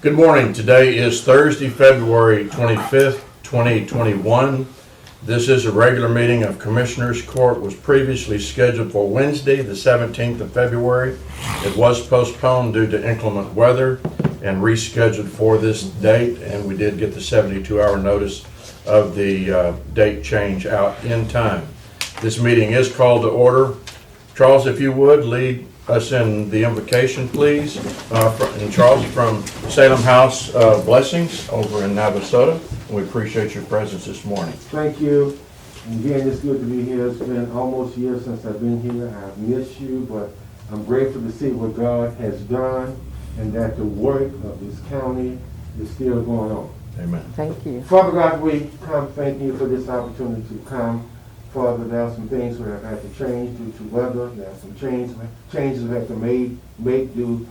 Good morning. Today is Thursday, February 25th, 2021. This is a regular meeting of Commissioners Court. Was previously scheduled for Wednesday, the 17th of February. It was postponed due to inclement weather and rescheduled for this date, and we did get the 72-hour notice of the date change out in time. This meeting is called to order. Charles, if you would, lead us in the invocation, please. And Charles from Salem House Blessings over in Navasota. We appreciate your presence this morning. Thank you. And again, it's good to be here. It's been almost a year since I've been here. I've missed you, but I'm grateful to see what God has done and that the work of this county is still going on. Amen. Thank you. Father God, we come thank you for this opportunity to come. Father, there are some things we have had to change due to weather. There are some changes we have to make due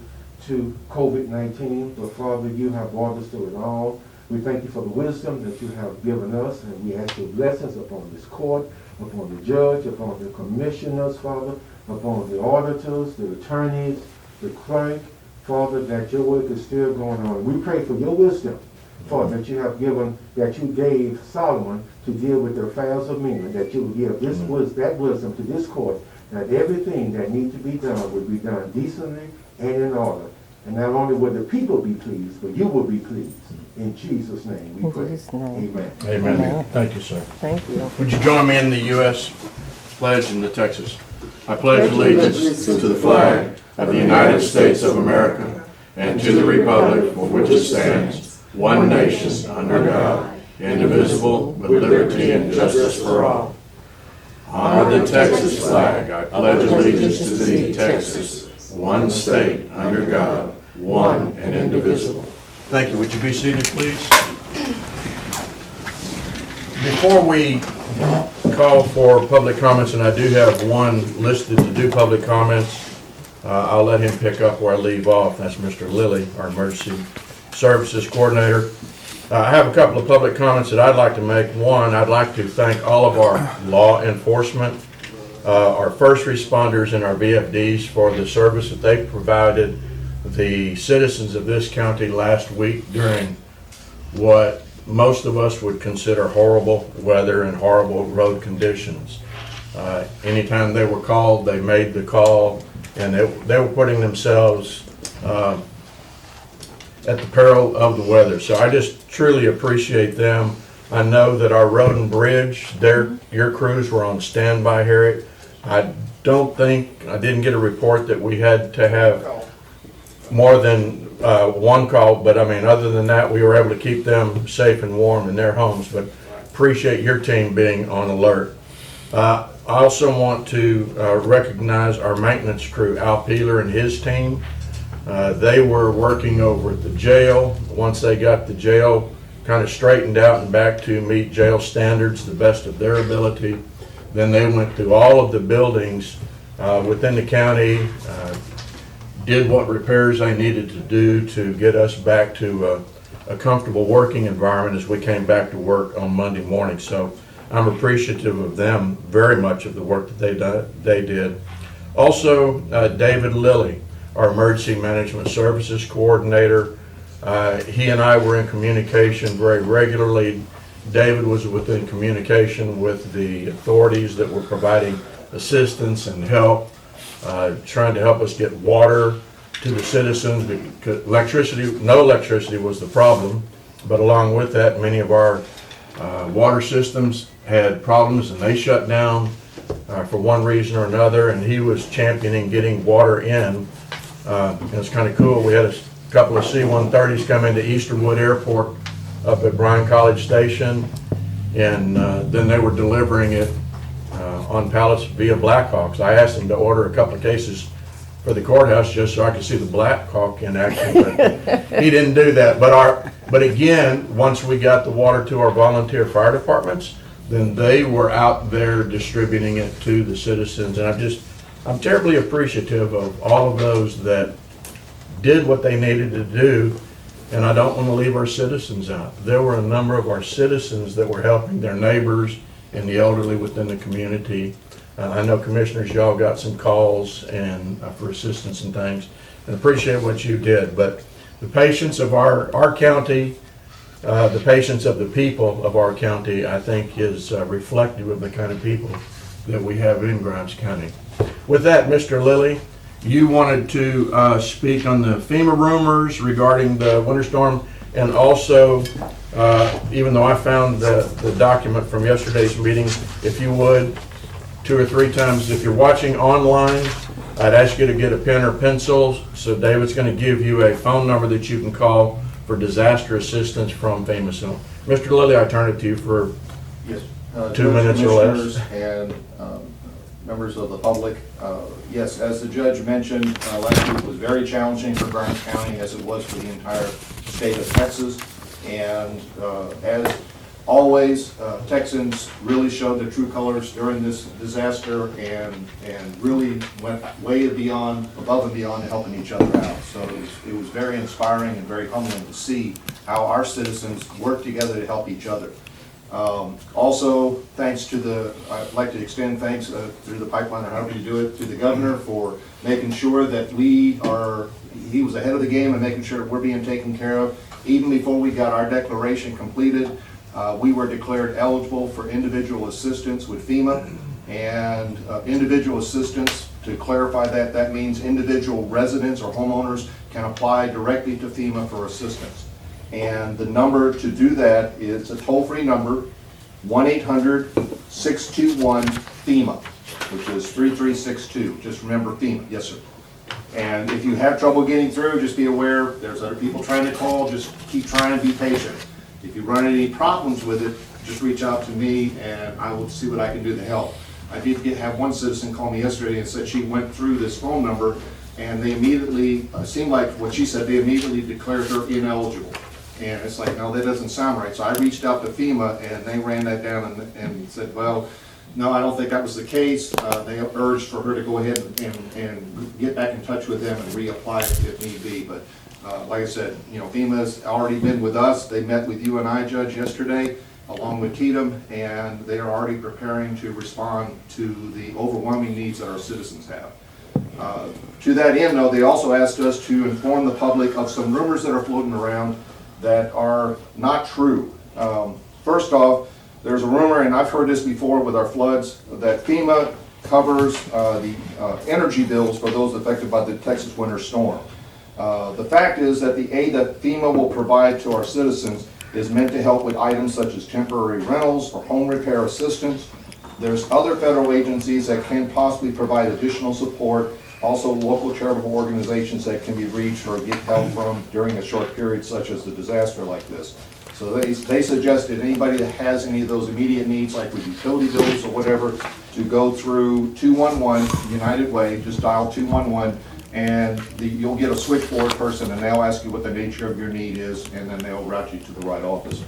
to COVID-19. But Father, you have brought us through it all. We thank you for the wisdom that you have given us, and we ask your blessings upon this court, upon the judge, upon the commissioners, Father, upon the auditors, the attorneys, the clerk, Father, that your work is still going on. We pray for your wisdom, Father, that you have given, that you gave Solomon to deal with the affairs of men, that you will give that wisdom to this court, that everything that needs to be done will be done decently and in order. And not only will the people be pleased, but you will be pleased. In Jesus' name we pray. In Jesus' name. Amen. Amen. Amen. Thank you, sir. Thank you. Would you join me in the U.S. pledge and the Texas? I pledge allegiance to the flag of the United States of America and to the republic for which it stands, one nation, under God, indivisible, with liberty and justice for all. Honor the Texas flag. I pledge allegiance to thee, Texas, one state, under God, one and indivisible. Thank you. Would you be seated, please? Before we call for public comments, and I do have one listed to do public comments, I'll let him pick up where I leave off. That's Mr. Lilly, our Emergency Services Coordinator. I have a couple of public comments that I'd like to make. One, I'd like to thank all of our law enforcement, our first responders and our VFDs for the service that they provided the citizens of this county last week during what most of us would consider horrible weather and horrible road conditions. Anytime they were called, they made the call, and they were putting themselves at the peril of the weather. So I just truly appreciate them. I know that our road and bridge, your crews were on standby here. I didn't get a report that we had to have more than one call, but I mean, other than that, we were able to keep them safe and warm in their homes. But appreciate your team being on alert. I also want to recognize our maintenance crew, Al Peeler and his team. They were working over at the jail. Once they got the jail kind of straightened out and back to meet jail standards to the best of their ability, then they went through all of the buildings within the county, did what repairs they needed to do to get us back to a comfortable working environment as we came back to work on Monday morning. So I'm appreciative of them very much of the work that they did. Also, David Lilly, our Emergency Management Services Coordinator. He and I were in communication very regularly. David was within communication with the authorities that were providing assistance and help, trying to help us get water to the citizens, because no electricity was the problem, but along with that, many of our water systems had problems and they shut down for one reason or another, and he was championing getting water in. And it's kind of cool. We had a couple of C-130s come into Easterwood Airport up at Bryan College Station, and then they were delivering it on pallets via Blackhawks. I asked them to order a couple of cases for the courthouse just so I could see the Blackhawk in action, but he didn't do that. But again, once we got the water to our volunteer fire departments, then they were out there distributing it to the citizens, and I'm terribly appreciative of all of those that did what they needed to do, and I don't want to leave our citizens out. There were a number of our citizens that were helping their neighbors and the elderly within the community. I know commissioners, y'all got some calls and for assistance and things, and appreciate what you did. But the patience of our county, the patience of the people of our county, I think is reflective of the kind of people that we have in Grimes County. With that, Mr. Lilly, you wanted to speak on the FEMA rumors regarding the winter storm, and also, even though I found the document from yesterday's meeting, if you would, 2 or 3 times, if you're watching online, I'd ask you to get a pen or pencil. So David's going to give you a phone number that you can call for disaster assistance from FEMA. So, Mr. Lilly, I turn it to you for Yes. 2 minutes or less. And members of the public, yes, as the judge mentioned, last week was very challenging for Grimes County, as it was for the entire state of Texas. And as always, Texans really showed their true colors during this disaster and really went way above and beyond helping each other out. So it was very inspiring and very humbling to see how our citizens work together to help each other. Also, thanks to I'd like to extend thanks through the pipeline, or however you do it, to the governor for making sure that he was ahead of the game and making sure that we're being taken care of. Even before we got our declaration completed, we were declared eligible for individual assistance with FEMA. And individual assistance, to clarify that means individual residents or homeowners can apply directly to FEMA for assistance. And the number to do that is a toll-free number, 1-800-621-FEMA, which is 3362. Just remember FEMA. Yes, sir. And if you have trouble getting through, just be aware there's other people trying to call. Just keep trying to be patient. If you run into any problems with it, just reach out to me and I will see what I can do to help. I did have one citizen call me yesterday and said she went through this phone number and they immediately, seemed like what she said, they immediately declared her ineligible. And it's like, no, that doesn't sound right. So I reached out to FEMA and they ran that down and said, well, no, I don't think that was the case. They urged for her to go ahead and get back in touch with them and reapply if need be. But like I said, FEMA's already been with us. They met with you and I, Judge, yesterday, along with Tatum, and they are already preparing to respond to the overwhelming needs that our citizens have. To that end, though, they also asked us to inform the public of some rumors that are floating around that are not true. First off, there's a rumor, and I've heard this before with our floods, that FEMA covers the energy bills for those affected by the Texas winter storm. The fact is that the aid that FEMA will provide to our citizens is meant to help with items such as temporary rentals or home repair assistance. There's other federal agencies that can possibly provide additional support, also local charitable organizations that can be reached or get help from during a short period such as a disaster like this. So they suggested anybody that has any of those immediate needs, like with utility bills or whatever, to go through 211 United Way, just dial 211, and you'll get a switchboard person and they'll ask you what the nature of your need is, and then they'll route you to the right office.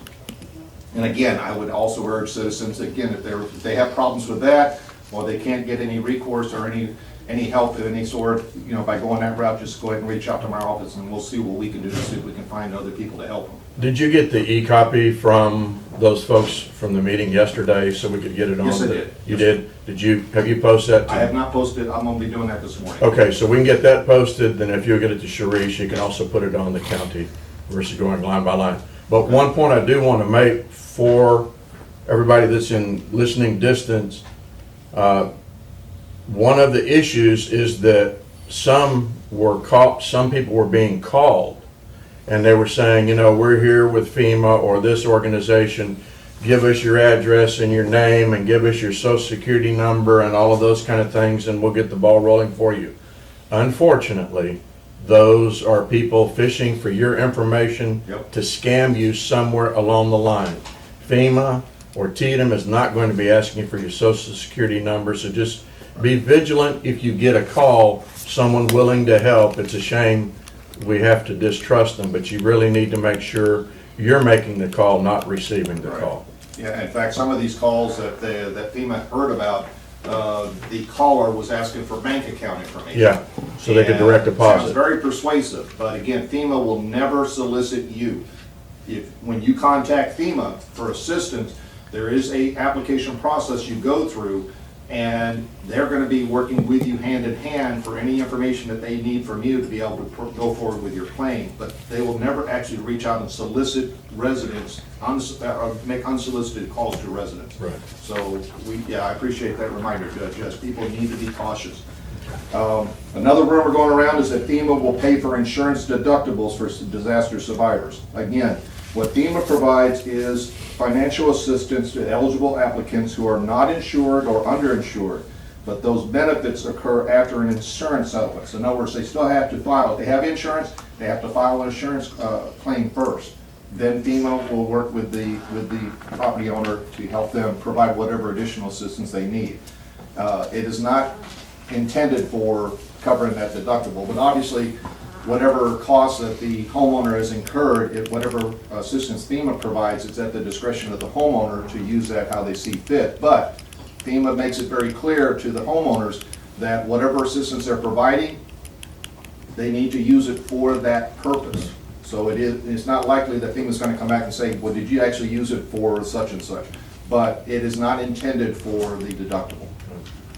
And again, I would also urge citizens, again, if they have problems with that, or they can't get any recourse or any help of any sort, by going that route, just go ahead and reach out to my office and we'll see what we can do to see if we can find other people to help them. Did you get the e-copy from those folks from the meeting yesterday so we could get it on? Yes, I did. You did? Have you posted that? I have not posted. I'm going to be doing that this morning. Okay, so we can get that posted, then if you'll get it to Sharice, you can also put it on the county versus going line by line. But one point I do want to make for everybody that's in listening distance, one of the issues is that some people were being called and they were saying, we're here with FEMA or this organization, give us your address and your name and give us your social security number and all of those kind of things and we'll get the ball rolling for you. Unfortunately, those are people fishing for your information to scam you somewhere along the line. FEMA or TDM is not going to be asking for your social security number, so just be vigilant if you get a call, someone willing to help. It's a shame we have to distrust them, but you really need to make sure you're making the call, not receiving the call. Yeah, in fact, some of these calls that FEMA heard about, the caller was asking for bank account information. Yeah, so they could direct deposit. Sounds very persuasive, but again, FEMA will never solicit you. When you contact FEMA for assistance, there is a application process you go through, And they're gonna be working with you hand in hand for any information that they need from you to be able to go forward with your claim. But they will never actually reach out and solicit residents, or make unsolicited calls to residents. Right. So I appreciate that reminder, Judge. Yes, people need to be cautious. Another rumor going around is that FEMA will pay for insurance deductibles for disaster survivors. Again, what FEMA provides is financial assistance to eligible applicants who are not insured or underinsured, but those benefits occur after an insurance settlement. So in other words, they still have to file, if they have insurance, they have to file an insurance claim first. Then FEMA will work with the property owner to help them provide whatever additional assistance they need. It is not intended for covering that deductible, but obviously whatever costs that the homeowner has incurred, whatever assistance FEMA provides, it's at the discretion of the homeowner to use that how they see fit. But FEMA makes it very clear to the homeowners that whatever assistance they're providing, they need to use it for that purpose. So it's not likely that FEMA's going to come back and say, well, did you actually use it for such and such? But it is not intended for the deductible.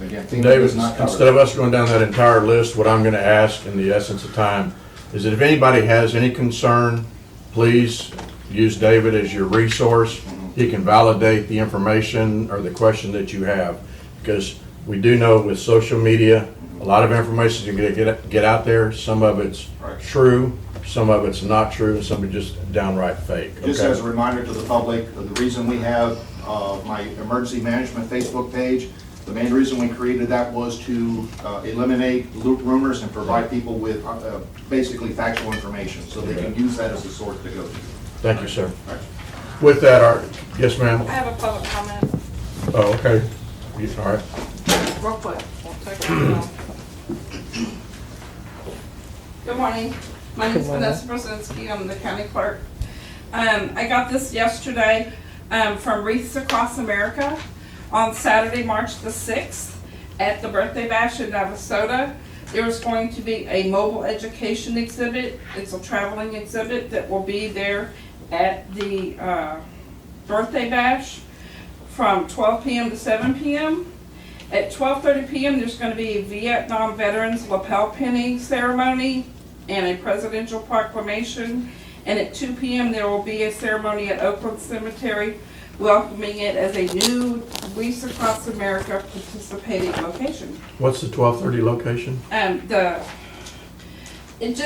Again, FEMA David, does not cover instead of that. us going down that entire list, what I'm going to ask in the essence of time is that if anybody has any concern, please use David as your resource. He can validate the information or the question that you have. Because we do know with social media, a lot of information is going to get out there. Some of it's true, some of it's not true, and some are just downright fake. Just Okay? as a reminder to the public, the reason we have my emergency management Facebook page, the main reason we created that was to eliminate rumors and provide people with basically factual information, so they can use that as a source to go to. Thank you, sir. All right. With that, yes, ma'am? I have a public comment, Oh, okay. All right. real quick. Won't take long. Good morning. My name is Vanessa Brzezinski. I'm the county clerk. I got this yesterday from Wreaths Across America on Saturday, March the 6th at the Birthday Bash in Navasota. There's going to be a mobile education exhibit. It's a traveling exhibit that will be there at the Birthday Bash from 12 p.m. to 7 p.m. At 12:30 p.m. there's going to be a Vietnam Veterans lapel pinning ceremony and a presidential proclamation. And at 2 p.m. there will be a ceremony at Oakland Cemetery welcoming it as a new Wreaths Across America participating location. What's the 12:30 location? It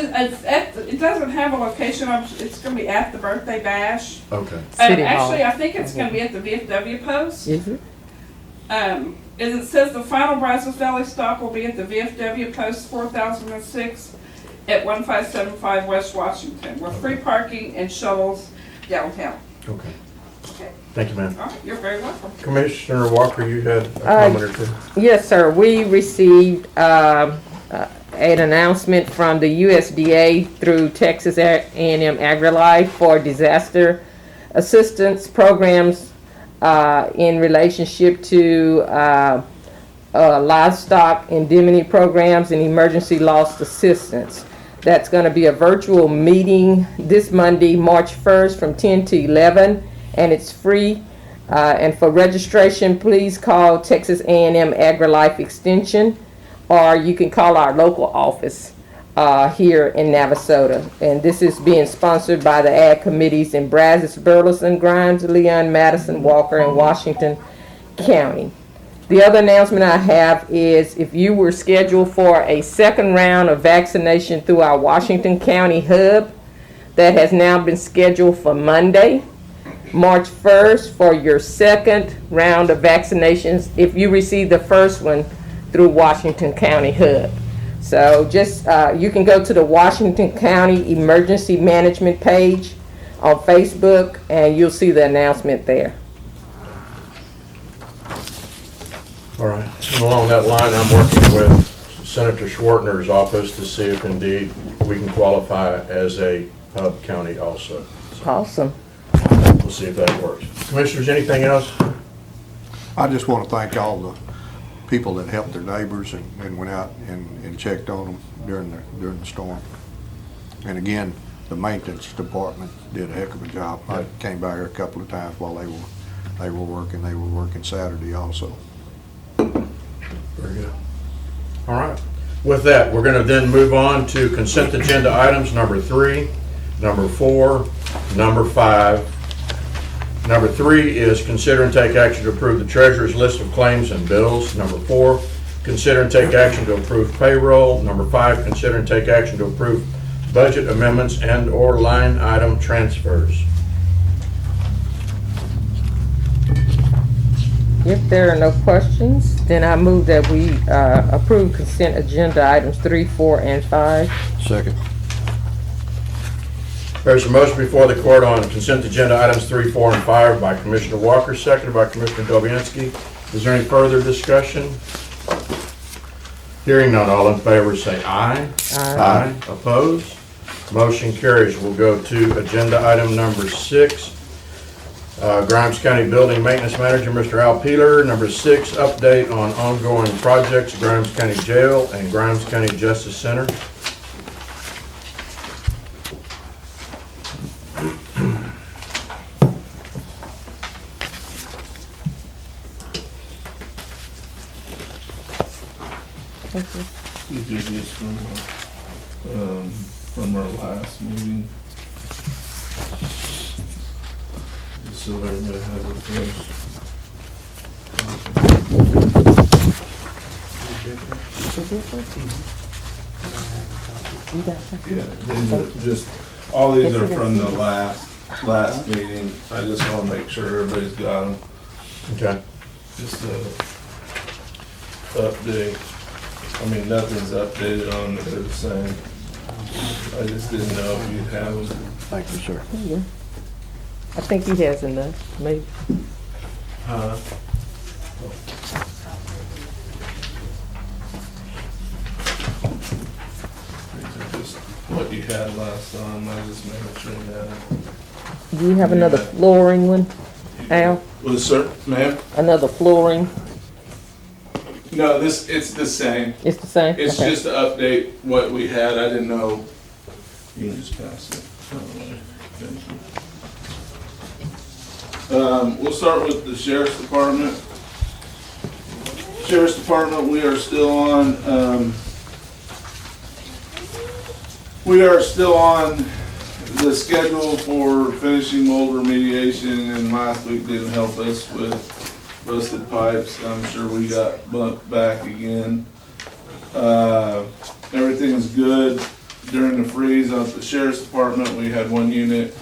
doesn't have a location. It's going to be at the Birthday Bash. Okay. City Hall. Actually, I think it's going to be at the VFW post. Is it? As it says, the final Brazos Valley stop will be at the VFW post 4006 at 1575 West Washington, with free parking and shuttles downtown. Okay. Okay. Thank you, ma'am. All right, you're very welcome. Commissioner Walker, you had a comment or two? Yes, sir. We received an announcement from the USDA through Texas A&M AgriLife for disaster assistance programs in relationship to livestock indemnity programs and emergency loss assistance. That's going to be a virtual meeting this Monday, March 1st from 10 to 11, and it's free. And for registration, please call Texas A&M AgriLife Extension, or you can call our local office here in Navasota. And this is being sponsored by the Ag Committees in Brazos, Burleson, Grimes, Leon, Madison, Walker, and Washington County. The other announcement I have is if you were scheduled for a second round of vaccination through our Washington County hub, that has now been scheduled for Monday, March 1st, for your second round of vaccinations if you received the first one through Washington County hub. So just, you can go to the Washington County Emergency Management page on Facebook and you'll see the announcement there. All right. And along that line, I'm working with Senator Schwartner's office to see if indeed we can qualify as a hub county also. So Awesome. we'll see if that works. Commissioners, anything else? I just want to thank all the people that helped their neighbors and went out and checked on them during the storm. And again, the maintenance department did a heck of a job. I came by here a couple of times while they were working. They were working Saturday also. Very good. All right. With that, we're going to then move on to consent agenda items number 3, number 4, number 5. Number 3 is consider and take action to approve the treasurer's list of claims and bills. Number 4, consider and take action to approve payroll. Number 5, consider and take action to approve budget amendments and/or line item transfers. If there are no questions, then I move that we approve consent agenda items 3, 4, and 5. Second. There's a motion before the court on consent agenda items 3, 4, and 5 by Commissioner Walker, seconded by Commissioner Dobianski. Is there any further discussion? Hearing none, all in favor say aye. Aye. Opposed? Motion carries. We'll go to agenda item number 6. Grimes County Building Maintenance Manager, Mr. Al Peeler. Number 6, update on ongoing projects, Grimes County Jail and Grimes County Justice Center. These are just from our last meeting. Just so everybody has it first. Yeah, these are just, all these are from the last meeting. I just wanna make sure everybody's got them. Okay. Just a update. I mean, nothing's updated on, they're the same. I just didn't know if you'd have them. Thank you, sir. Yeah. I think he has enough, maybe. These are just what you had last time, I just made sure you had it. Do you have another flooring one, Al? Well, sir, ma'am? Another flooring? No, it's the same. It's the same? It's Okay. just to update what we had, I didn't know. You can just pass it. Thank you. We'll start with the Sheriff's Department. Sheriff's Department, we are still on the schedule for finishing mold remediation, and last week didn't help us with busted pipes. I'm sure we got bumped back again. Everything is good. During the freeze at the Sheriff's Department, we had one unit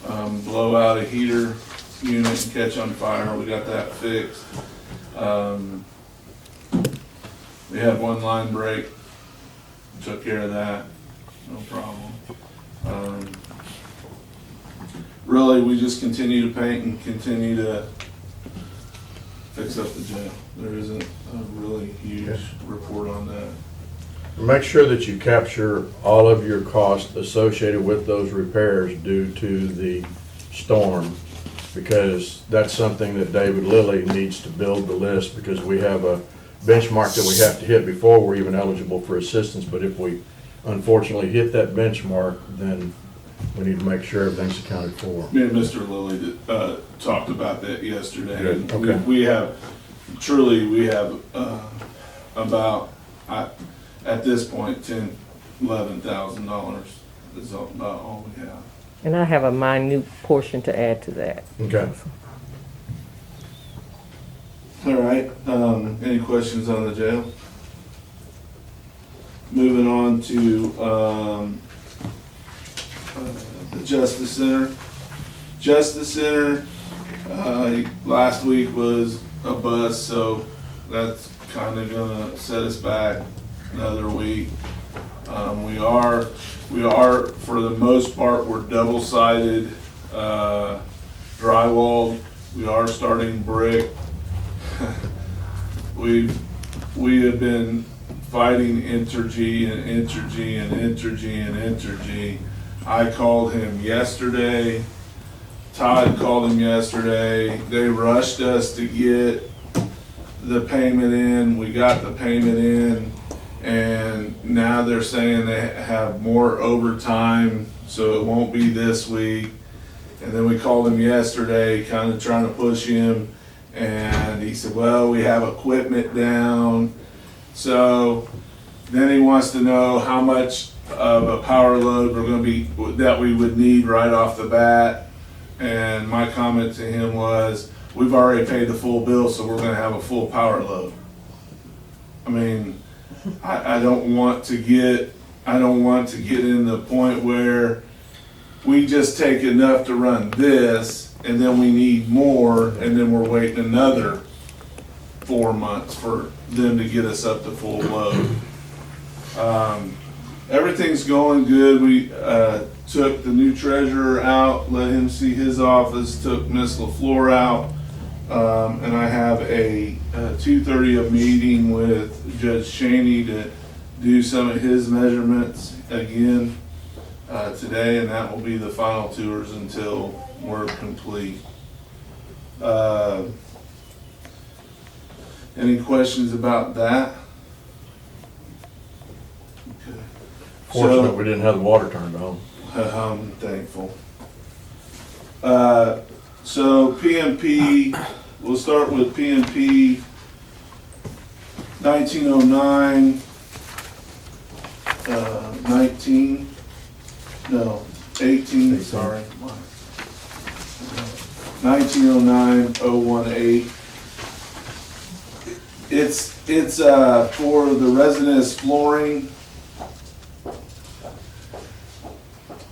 blow out a heater unit and catch on fire. We got that fixed. We had one line break. Took care of that. No problem. Really, we just continue to paint and continue to fix up the jail. There isn't a really huge report on that. Make sure that you capture all of your costs associated with those repairs due to the storm, because that's something that David Lilly needs to build the list, because we have a benchmark that we have to hit before we're even eligible for assistance. But if we unfortunately hit that benchmark, then we need to make sure everything's accounted for. Me and Mr. Lilly talked about that yesterday. Good, okay. We have about, at this point, $11,000 is about all we have. And I have a minute portion to add to that. Okay. All right, any questions on the jail? Moving on to the Justice Center. Justice Center, last week was a bust, so that's kind of gonna set us back another week. We are, for the most part, we're double-sided drywall. We are starting brick. We have been fighting Entergy and Entergy and Entergy and Entergy. I called him yesterday. Todd called him yesterday. They rushed us to get the payment in. We got the payment in, and now they're saying they have more overtime, so it won't be this week. And then we called him yesterday, kind of trying to push him, and he said, well, we have equipment down. So then he wants to know how much of a power load we're gonna be, that we would need right off the bat. And my comment to him was, we've already paid the full bill, so we're gonna have a full power load. I mean, I don't want to get in the point where we just take enough to run this, and then we need more, and then we're waiting another 4 months for them to get us up to full load. Everything's going good. We took the new treasurer out, let him see his office, took Miss LaFleur out, and I have a 2:30 a meeting with Judge Cheney to do some of his measurements again today, and that will be the final tours until we're complete. Any questions about that? Okay. Fortunate we didn't have the water turned on. I'm thankful. So PMP, we'll start with PMP 1909, 18, sorry. 1909-018. It's for the residence flooring.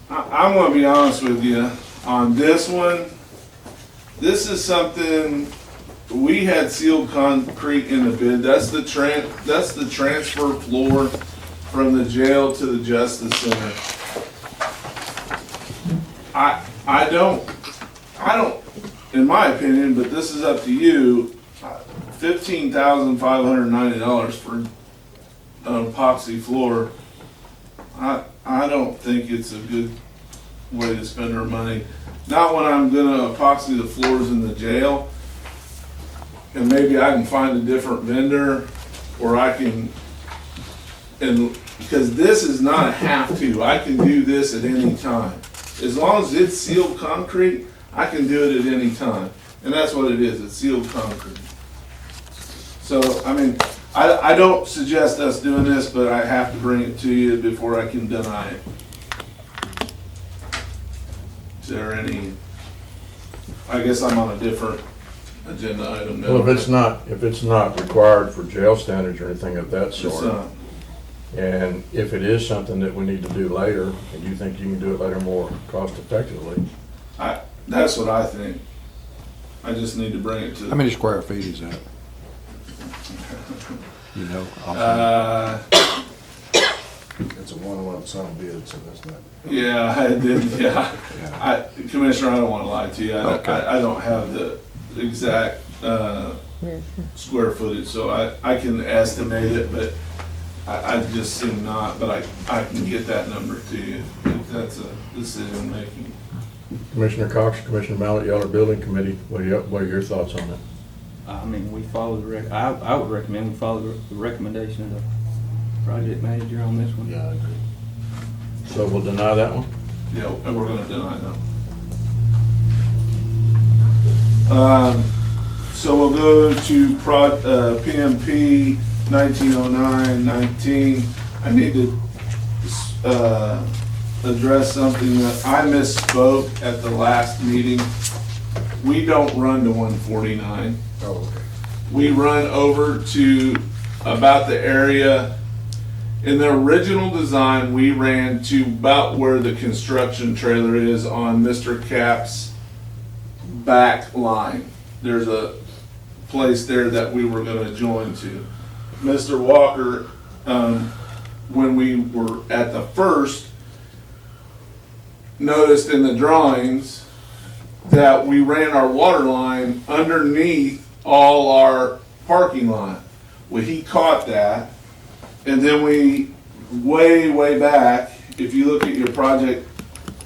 I'm gonna be honest with you, on this one, this is something, we had sealed concrete in the bid. That's the transfer floor from the jail to the Justice Center. I don't, in my opinion, but this is up to you, $15,590 for an epoxy floor. I don't think it's a good way to spend our money. Not when I'm gonna epoxy the floors in the jail. And maybe I can find a different vendor, or I can, and because this is not a have to, I can do this at any time. As long as it's sealed concrete, I can do it at any time. And that's what it is, it's sealed concrete. So, I mean, I don't suggest us doing this, but I have to bring it to you before I can deny it. Is there any, I guess I'm on a different agenda item now. Well, if it's not required for jail standards or anything of that It's sort, not. and if it is something that we need to do later, and you think you can do it later more cost effectively, That's what I think. I just need to bring it to. How many square feet is that? You know? It's a one-one some bid, so that's not. Yeah, I did, yeah. Commissioner, I don't wanna lie to you. Okay. I don't have the exact, square footage, so I can estimate it, but I just seem not, but I can get that number to you. If that's a decision making. Commissioner Cox, Commissioner Mallett, y'all are building committee, what are your thoughts on it? I mean, we follow I would recommend we follow the recommendation of the project manager on this one. Yeah, I agree. So we'll deny that one? Yeah, and we're gonna deny that. So we'll go to PMP 1909-19. I need to address something that I misspoke at the last meeting. We don't run to 149. Oh, okay. We run over to about the area. In the original design, we ran to about where the construction trailer is on Mr. Cap's back line. There's a place there that we were gonna join to. Mr. Walker, when we were at the first, noticed in the drawings that we ran our water line underneath all our parking lot. Well, he caught that, and then we, way back, if you look at your project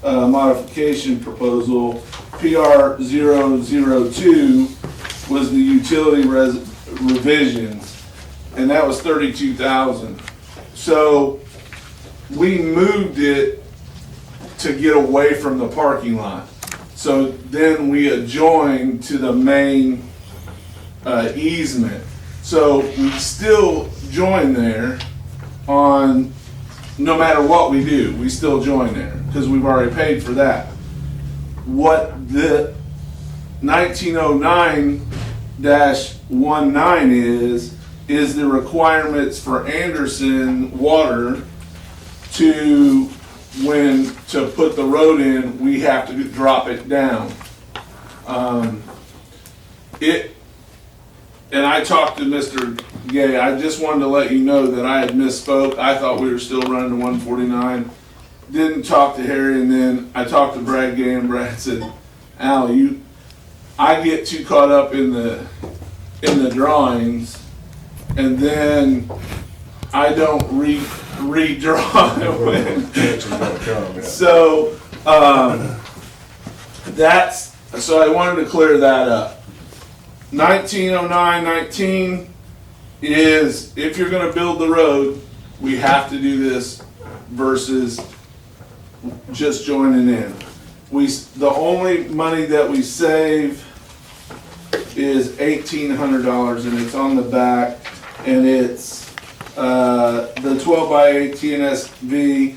modification proposal, PR 002 was the utility revisions, and that was 32,000. So we moved it to get away from the parking lot. So then we adjoined to the main easement. So we still join there on, no matter what we do, we still join there, because we've already paid for that. What the 1909-19 is the requirements for Anderson Water to, when, to put the road in, we have to drop it down. And I talked to Mr. Gay, I just wanted to let you know that I had misspoke. I thought we were still running to 149. Didn't talk to Harry, and then I talked to Brad Gay, and Brad said, Al, I get too caught up in the drawings, and then I don't redraw it. So, so I wanted to clear that up. 1909-19 is, if you're gonna build the road, we have to do this versus just joining in. The only money that we save is $1,800, and it's on the back, and it's the 12 by 8 TNSV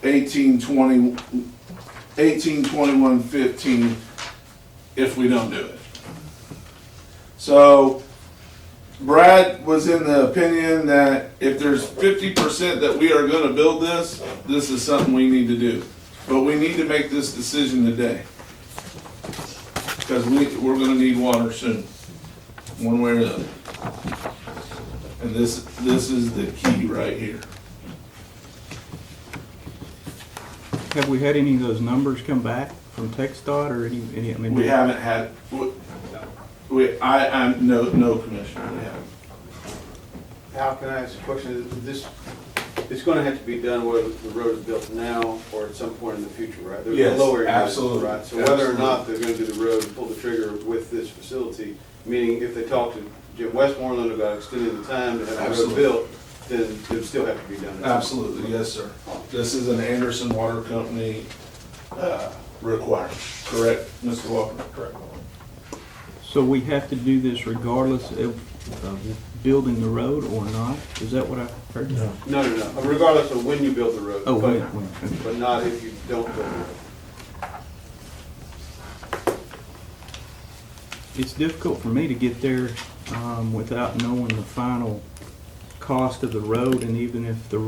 1821.15 if we don't do it. So Brad was in the opinion that if there's 50% that we are gonna build this is something we need to do. But we need to make this decision today, because we're gonna need water soon, one way or the other. And this is the key right here. Have we had any of those numbers come back from TxDOT or any, I mean? We haven't had, I'm no commissioner, we haven't. How can I ask a question? It's gonna have to be done whether the road is built now or at some point in the future, right? There's Yes, a lower area, absolutely. right? So whether or not they're gonna do the road and pull the trigger with this facility, meaning if they talk to Jim Westmoreland about extending the time to have the road Absolutely. built, then it would still have to be done. Absolutely, yes, sir. This is an Anderson Water Company requirement, correct, Mr. Walker? Correct. So we have to do this regardless of building the road or not? Is that what I heard? No. No, regardless of when you build the road. Oh, but- when. But not if you don't build the road. It's difficult for me to get there without knowing the final cost of the road, and even if the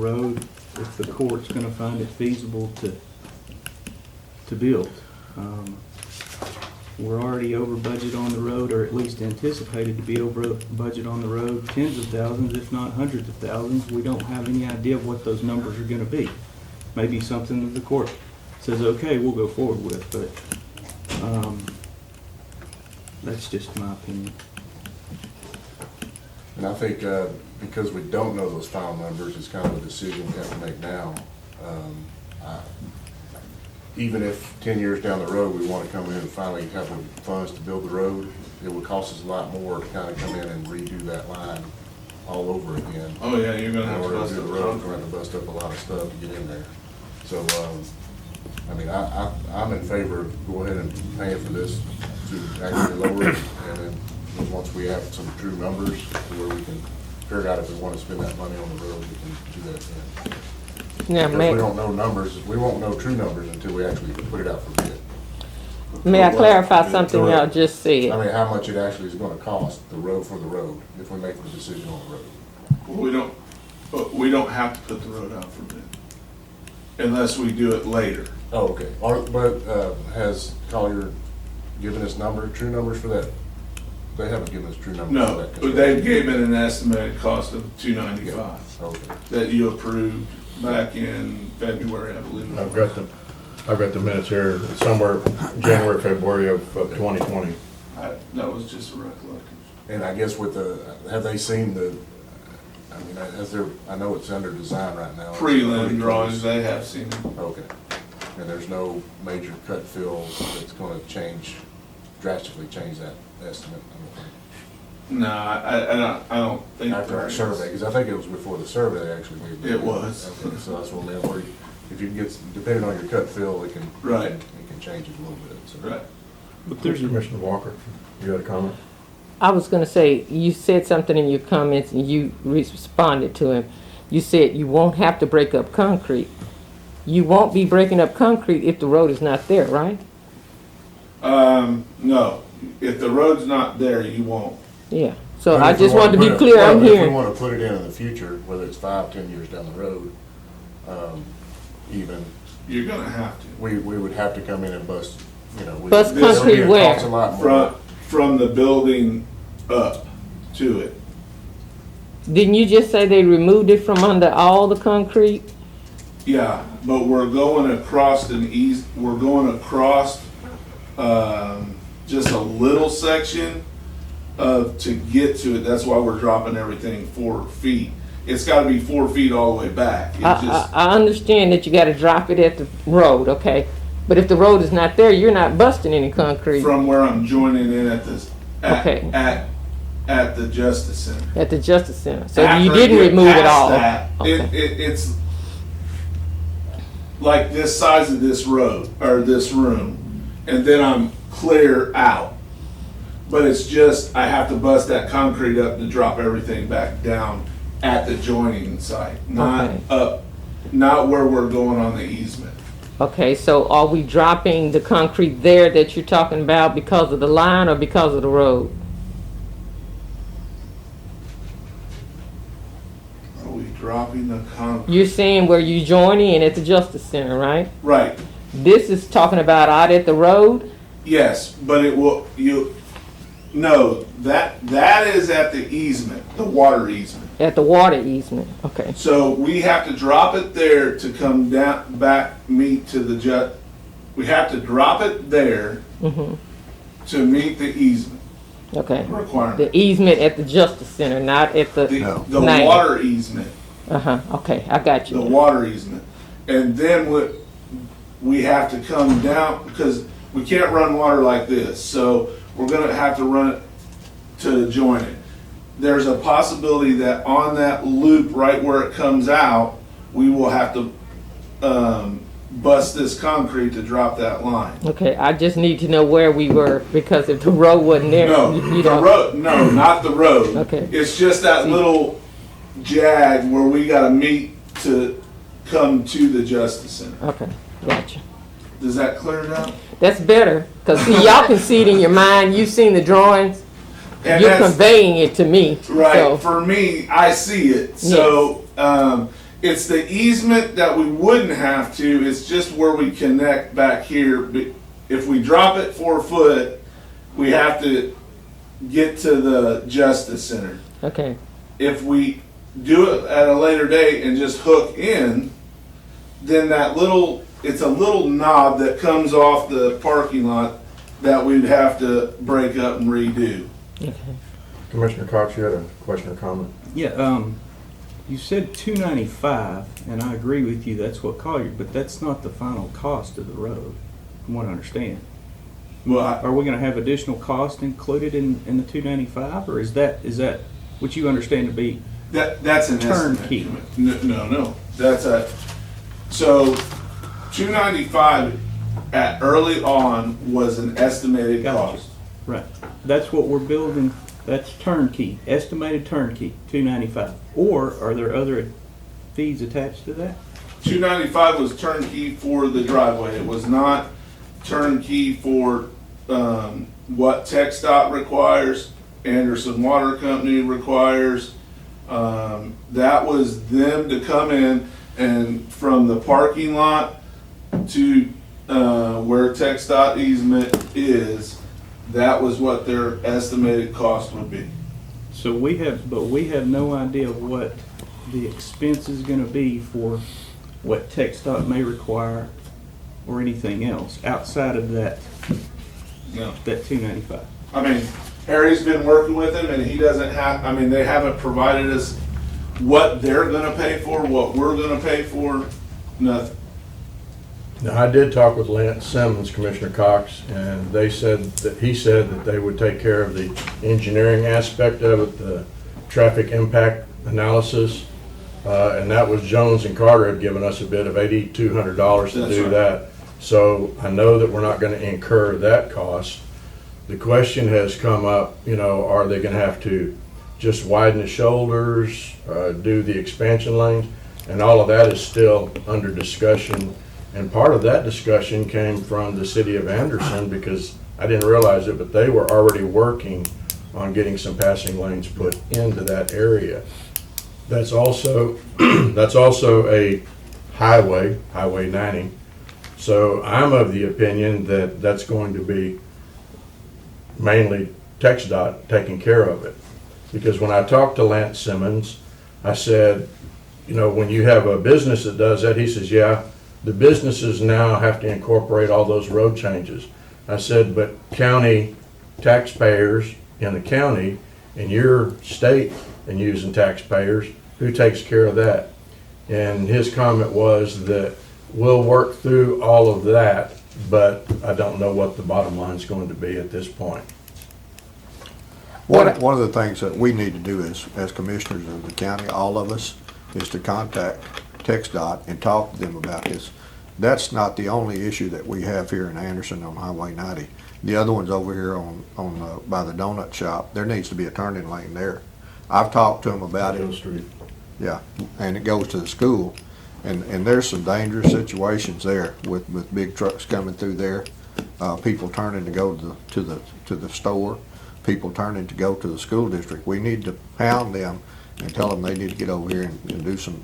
court's gonna find it feasible to build. We're already over budget on the road, or at least anticipated to be over budget on the road, tens of thousands, if not hundreds of thousands. We don't have any idea of what those numbers are gonna be. Maybe something that the court says, okay, we'll go forward with, but that's just my opinion. And I think, because we don't know those final numbers, it's kind of a decision we have to make now. Even if 10 years down the road, we want to come in and finally have the funds to build the road, it would cost us a lot more to kind of come in and redo that line all over again. Oh, yeah, you're gonna In have to order to bust do it the road, we're going to bust up a lot of stuff to get in there. So, I mean, I'm in favor of go ahead and paying for this to actually lower it, and then once we have some true numbers where we can figure out if we want to spend that money on the road, we can do that then. Now, Because we don't know numbers, we won't know true numbers until we actually put it out for bid. may I clarify something y'all just I said? mean, how much it actually is gonna cost, the road for the road, if we make the decision on the road. We don't have to put the road out for bid unless we do it later. Oh, okay. But has Collier given us true numbers for that? They haven't given us true numbers for No, that. but they gave it an estimated cost of $295 Okay. that you approved back in February, I believe. I've got the minutes here, somewhere January, February of 2020. That was just a recollection. And I guess with have they seen I mean, I know it's under design right now. Prelim drawings, they have seen it. Okay. And there's no major cut fill that's gonna drastically change that estimate, I don't think. No, I don't think. After our survey, because I think it was before the survey actually. It was. Okay, so that's what I meant, where if you can get, depending on your cut fill, it can. Right. It can change it a little bit, so. Right. But there's Commissioner Walker, you had a comment? I was gonna say, you said something in your comments and you responded to him. You said you won't have to break up concrete. You won't be breaking up concrete if the road is not there, right? No, if the road's not there, you won't. Yeah. So But I if we just wanna wanted to be put it- clear, well, I'm If we hearing. wanna put it in the future, whether it's 5, 10 years down the road, even, You're gonna have to. we would have to come in and bust, you know. Bust it'll be- concrete it where? costs a lot more. From the building up to it. Didn't you just say they removed it from under all the concrete? Yeah, but we're going across we're going across, just a little section to get to it. That's why we're dropping everything 4 feet. It's gotta be 4 feet all the way back. It just, I understand that you gotta drop it at the road, okay? But if the road is not there, you're not busting any concrete from where I'm joining in at this, Okay. at the Justice Center. at the Justice Center. So After you I didn't get remove it past all? that, Okay. it's like this size of this road, or this room, and then I'm clear out. But it's just, I have to bust that concrete up to drop everything back down at the joining site, not Okay. up, not where we're going on the easement. Okay, so are we dropping the concrete there that you're talking about because of the line or because of the road? Are we dropping the concrete? You're saying where you join in at the Justice Center, right? Right, This is talking about out at the road? yes, but it will, no, that is at the easement, the water easement. At the water easement, okay. So we have to drop it there to come down, back, meet to the we have to drop it there Mm-hmm, to meet the easement okay. requirement. The easement at the Justice Center, not at the, The Name. water easement, uh-huh, okay, I got the you. water easement. And then we have to come down, because we can't run water like this, so we're gonna have to run it to join it. There's a possibility that on that loop, right where it comes out, we will have to, bust this concrete to drop that line. Okay, I just need to know where we were, because if the road wasn't there, No, you the don't. road, no, not the road. Okay. It's just that little jag where we gotta meet to come to the Justice Center. Okay, gotcha. Does that clear it up? That's better, because see, y'all can see it in your mind, you've seen the drawings, And you're that's- conveying it to me. Right, So, for me, I see it. So, it's the easement that we wouldn't have to, it's just where we connect back here. But if we drop it 4 foot, we have to get to the Justice Center. okay, If we do it at a later date and just hook in, then it's a little knob that comes off the parking lot that we'd have to break up and redo. okay. Commissioner Cox, you had a question or comment? Yeah, you said 295, and I agree with you, that's what Collier, but that's not the final cost of the road, from what I understand. Well, Are we gonna have additional cost included in the 295, or is that what you understand to be? that's an Turnkey. estimate. No, so 295 at early on was an estimated Gotcha. cost. Right, that's what we're building, that's turnkey, estimated turnkey, 295. Or are there other fees attached to that? 295 was turnkey for the driveway. It was not turnkey for what TxDOT requires, Anderson Water Company requires. That was them to come in and from the parking lot to where TxDOT easement is, that was what their estimated cost would be. So we have no idea what the expense is gonna be for what TxDOT may require or anything else outside of that No. 295. I mean, Harry's been working with him and he doesn't have, I mean, they haven't provided us what they're gonna pay for, what we're gonna pay for, nothing. Now, I did talk with Lance Simmons, Commissioner Cox, and he said that they would take care of the engineering aspect of it, the traffic impact analysis. And that was Jones and Carter had given us a bid of $8,200 to That's do right. that. So I know that we're not gonna incur that cost. The question has come up, are they gonna have to just widen the shoulders, do the expansion lanes? And all of that is still under discussion. And part of that discussion came from the city of Anderson, because I didn't realize it, but they were already working on getting some passing lanes put into that area. That's also, that's also a highway, Highway 90. So I'm of the opinion that that's going to be mainly TxDOT taking care of it. Because when I talked to Lance Simmons, I said, when you have a business that does that, he says, yeah, the businesses now have to incorporate all those road changes. I said, but county taxpayers in the county, and your state and using taxpayers, who takes care of that? And his comment was that we'll work through all of that, but I don't know what the bottom line is going to be at this point. One of the things that we need to do as commissioners of the county, all of us, is to contact TxDOT and talk to them about this. That's not the only issue that we have here in Anderson on Highway 90. The other one's over here on by the donut shop. There needs to be a turning lane there. I've talked to them about it. Street. Yeah, and it goes to the school, and there's some dangerous situations there with big trucks coming through there, people turning to go to the store, people turning to go to the school district. We need to pound them and tell them they need to get over here and do some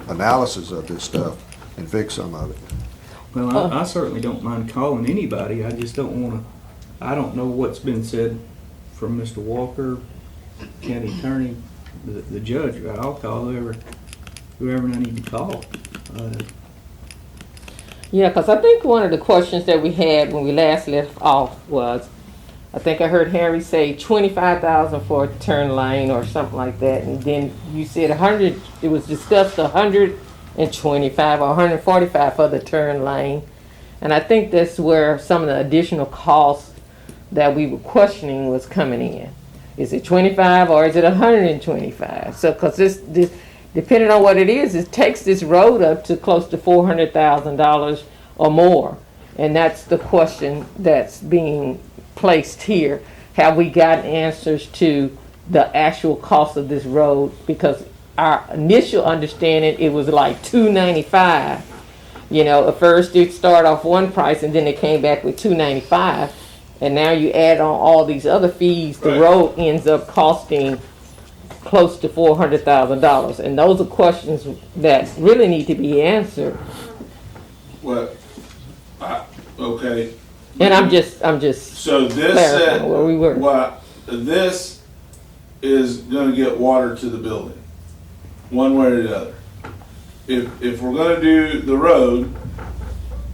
analysis of this stuff and fix some of it. Well, I certainly don't mind calling anybody. I just don't want to, I don't know what's been said from Mr. Walker, county attorney, the judge. I'll call whoever I need to call. Yeah, because I think one of the questions that we had when we last left off was, I think I heard Harry say 25,000 for a turn lane or something like that, and then you said 100. It was discussed 125 or 145 for the turn lane, and I think that's where some of the additional costs that we were questioning was coming in. Is it 25 or is it 125? So, because this depending on what it is, it takes this road up to close to $400,000 or more, and that's the question that's being placed here. Have we gotten answers to the actual cost of this road? Because our initial understanding, it was like $295. At first it started off one price and then it came back with $295, and now you add on all these other fees, the Right. road ends up costing close to $400,000, and those are questions that really need to be answered. Well, okay. And I'm just So this clarifying said, where we were. this is gonna get water to the building, one way or the other. If we're gonna do the road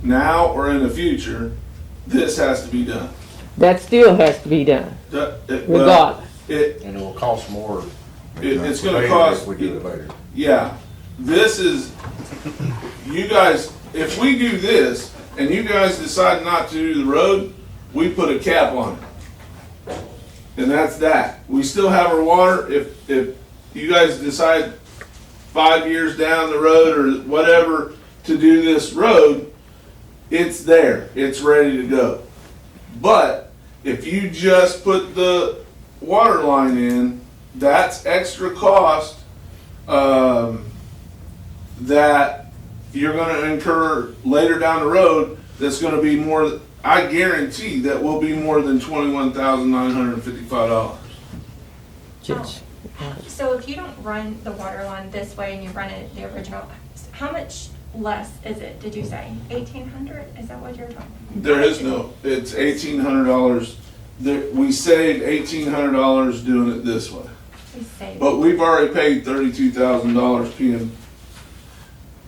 now or in the future, this has to be done. That still has to be done, regardless. And it will cost more. It's gonna later cost- If we do it later. Yeah, this is, you guys, if we do this and you guys decide not to do the road, we put a cap on it. And that's that. We still have our water. If you guys decide 5 years down the road or whatever to do this road, it's there. It's ready to go. But if you just put the water line in, that's extra cost that you're going to incur later down the road. That's going to be more. I guarantee that will be more than $21,955. Judge. So if you don't run the water line this way and you run it the original, how much less is it, did you say? 1,800? Is that what you're talking about? There is no. It's $1,800. We saved $1,800 doing it this way. We saved. But we've already paid $32,000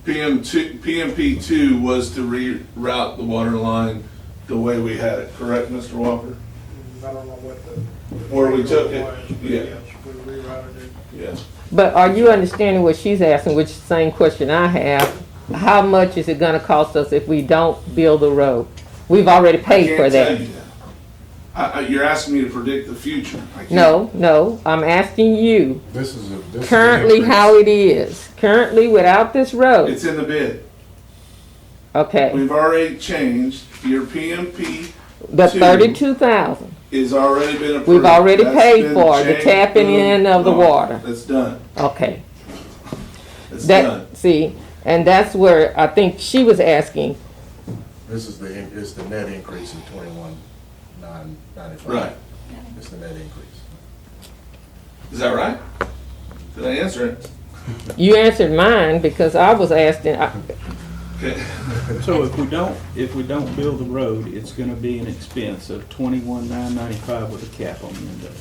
PMP2 was to reroute the water line the way we had it, correct, Mr. Walker? I don't know what Where we took it, was, but yeah. yes, we rerouted it. Yes. But are you understanding what she's asking, which is the same question I have? How much is it gonna cost us if we don't build the road? We've already paid for I can't tell that. you that. You're asking me to predict the future. I can't. No, I'm asking you, This is a currently how it is, currently without this road, It's in the bid. okay? We've already changed your PMP The Two. 32,000. Is already been approved. We've already That's paid been for the changed, tapping in of the gone. water. That's done. Okay. That's done. See, and that's where I think she was asking, This is the net increase of 21,995. Right. It's the net increase. Is that right? Did I answer it? you answered mine because I was asking, Okay. So if we don't build the road, it's gonna be an expense of 21,995 with a cap on the end of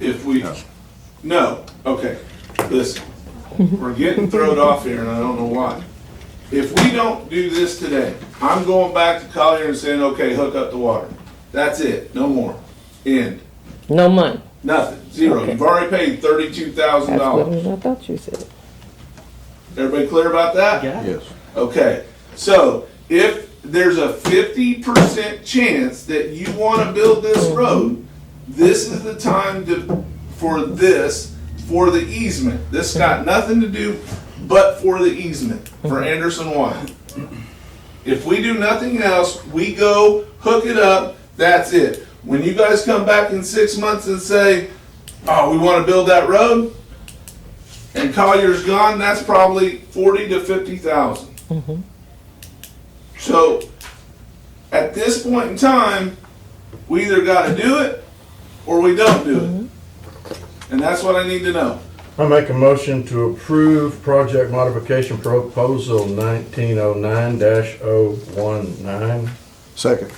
it. If we, no, okay, listen, we're getting thrown off here and I don't know why. If we don't do this today, I'm going back to Collier and saying, okay, hook up the water. That's it, no more. End. no money. Nothing, zero. Okay. You've already paid $32,000. That's what I thought you said. Everybody clear about that? Got it? Yes. Okay, so if there's a 50% chance that you want to build this road, this is the time for the easement. This got nothing to do but for the easement for Anderson Wyeth. If we do nothing else, we go hook it up, that's it. When you guys come back in 6 months and say, oh, we want to build that road, and Collier's gone, that's probably 40 to 50,000. So, at this point in time, we either gotta do it, or we don't do it. And that's what I need to know. I make a motion to approve project modification proposal 1909-019. Second.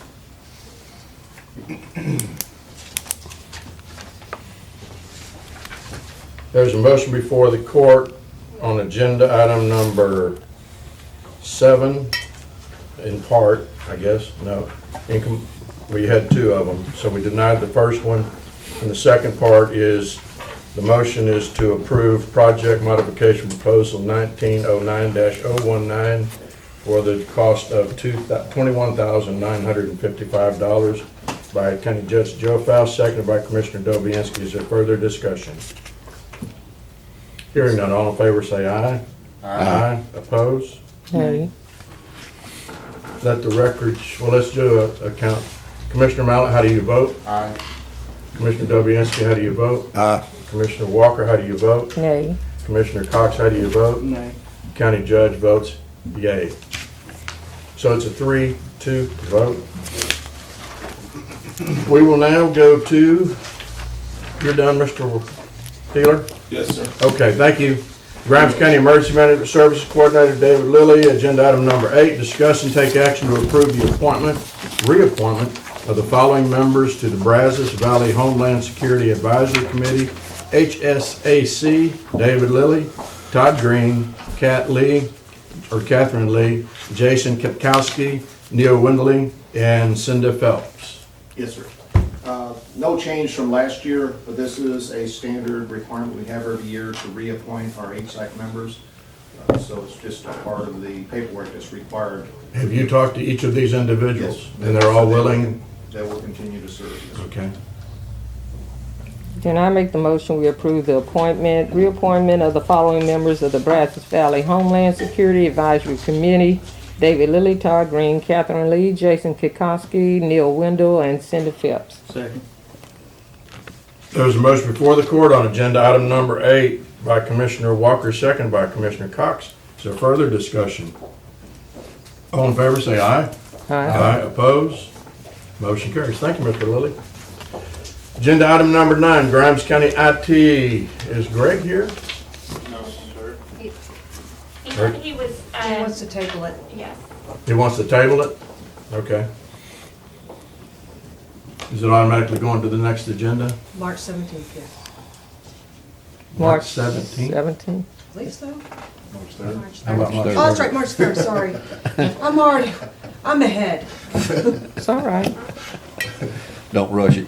There's a motion before the court on agenda item number 7, in part, I guess, no. We had 2 of them, so we denied the first one. And the second part is, the motion is to approve project modification proposal 1909-019 for the cost of $21,955 by County Judge Joe Faust, seconded by Commissioner Dobianski. Is there further discussion? Hearing none, all in favor say aye. Aye. Opposed? Nay. Let the record, well, let's do a count. Commissioner Mallett, how do you vote? Aye. Commissioner Dobianski, how do you vote? Aye. Commissioner Walker, how do you vote? Nay. Commissioner Cox, how do you vote? Nay. County Judge votes yay. So it's a 3-2 vote. We will now go to, you're done, Mr. Healer? Yes, sir. Okay, thank you. Grimes County Emergency Management Services Coordinator David Lilly, agenda item number 8, discuss and take action to approve the reappointment of the following members to the Brazos Valley Homeland Security Advisory Committee, HSAC, David Lilly, Todd Green, Catherine Lee, Jason Kipkowski, Neil Windley, and Cinda Phelps. Yes, sir. No change from last year, but this is a standard requirement we have every year to reappoint our HSAC members. So it's just a part of the paperwork that's required. Have you talked to each of these individuals? Yes. And they're all willing? That will continue to serve. Yes, sir. Okay. Can I make the motion we approve the reappointment of the following members of the Brazos Valley Homeland Security Advisory Committee: David Lilly, Todd Green, Catherine Lee, Jason Kikoski, Neil Wendell, and Cinda Phelps. Second. There's a motion before the court on agenda item number 8 by Commissioner Walker, second by Commissioner Cox. Is there further discussion? All in favor, say aye. Aye. Opposed? Motion carries. Thank you, Mr. Lilly. Agenda item number 9, Grimes County IT. Is Greg here? No, sir. He was, He wants to table it. yes. He wants to table it? Okay. Is it automatically going to the next agenda? March 17th, yes. March 17th? 17th. I believe so. March 3rd. How about March Oh, that's right, March 3rd, sorry. I'm ahead. It's all right. Don't rush it.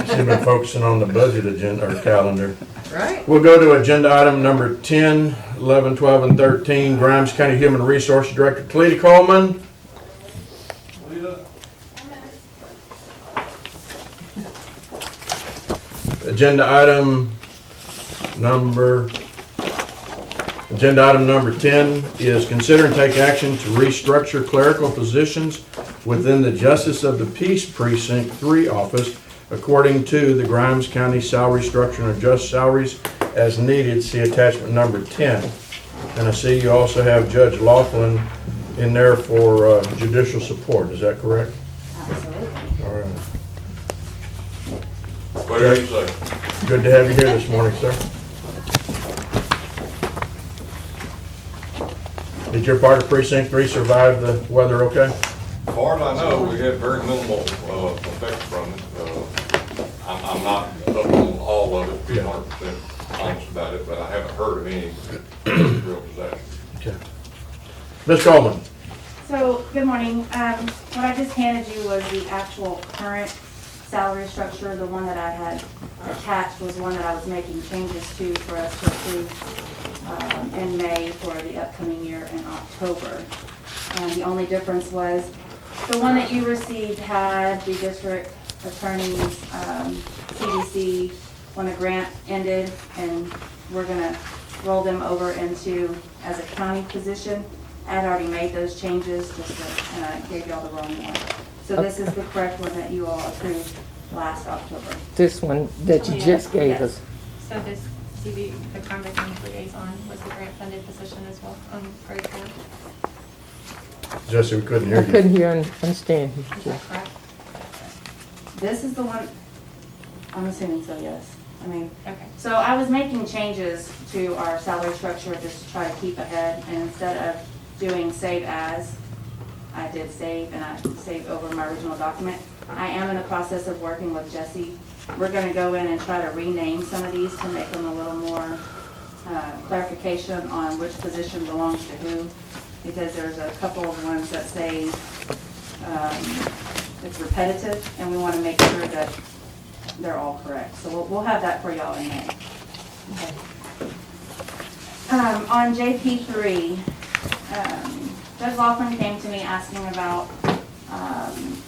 She's been focusing on the budget agenda, or calendar. Right? We'll go to agenda item number 10, 11, 12, and 13. Grimes County Human Resources Director Cleta Coleman. Agenda item number Agenda item number 10 is consider and take action to restructure clerical positions within the Justice of the Peace Precinct 3 office according to the Grimes County Salary Structure and adjust salaries as needed. See attachment number 10. And I see you also have Judge Laughlin in there for judicial support. Is that correct? Absolutely. All right. Whatever you say. Good to have you here this morning, sir. Did your part of Precinct 3 survive the weather okay? As far as I know, we had very minimal effects from it. I'm not up on all of it, to be 100% honest about it, but I haven't heard of any real disaster. Okay. Ms. Coleman? So, good morning. What I just handed you was the actual current salary structure. The one that I had attached was one that I was making changes to for us to approve in May for the upcoming year in October. And the only difference was the one that you received had the district attorney's CDC when a grant ended, and we're gonna roll them over into as a county position. I had already made those changes, and I gave y'all the wrong one. So this is the correct one that you all approved last October. This one that you just gave Yes. us. So this CV, the crime victims liaison, was the grant funded position as well on grade 4. Jesse, we couldn't hear I you. couldn't hear and understand. Is that correct? This is the one, I'm assuming so, yes. I mean, Okay. so I was making changes to our salary structure just to try to keep ahead, and instead of doing save as, I did save, and I saved over my original document. I am in the process of working with Jesse. We're gonna go in and try to rename some of these to make them a little more clarification on which position belongs to who, because there's a couple of ones that say it's repetitive, and we wanna make sure that they're all correct. So we'll have that for y'all in May. Okay. On JP3, Judge Laughlin came to me asking about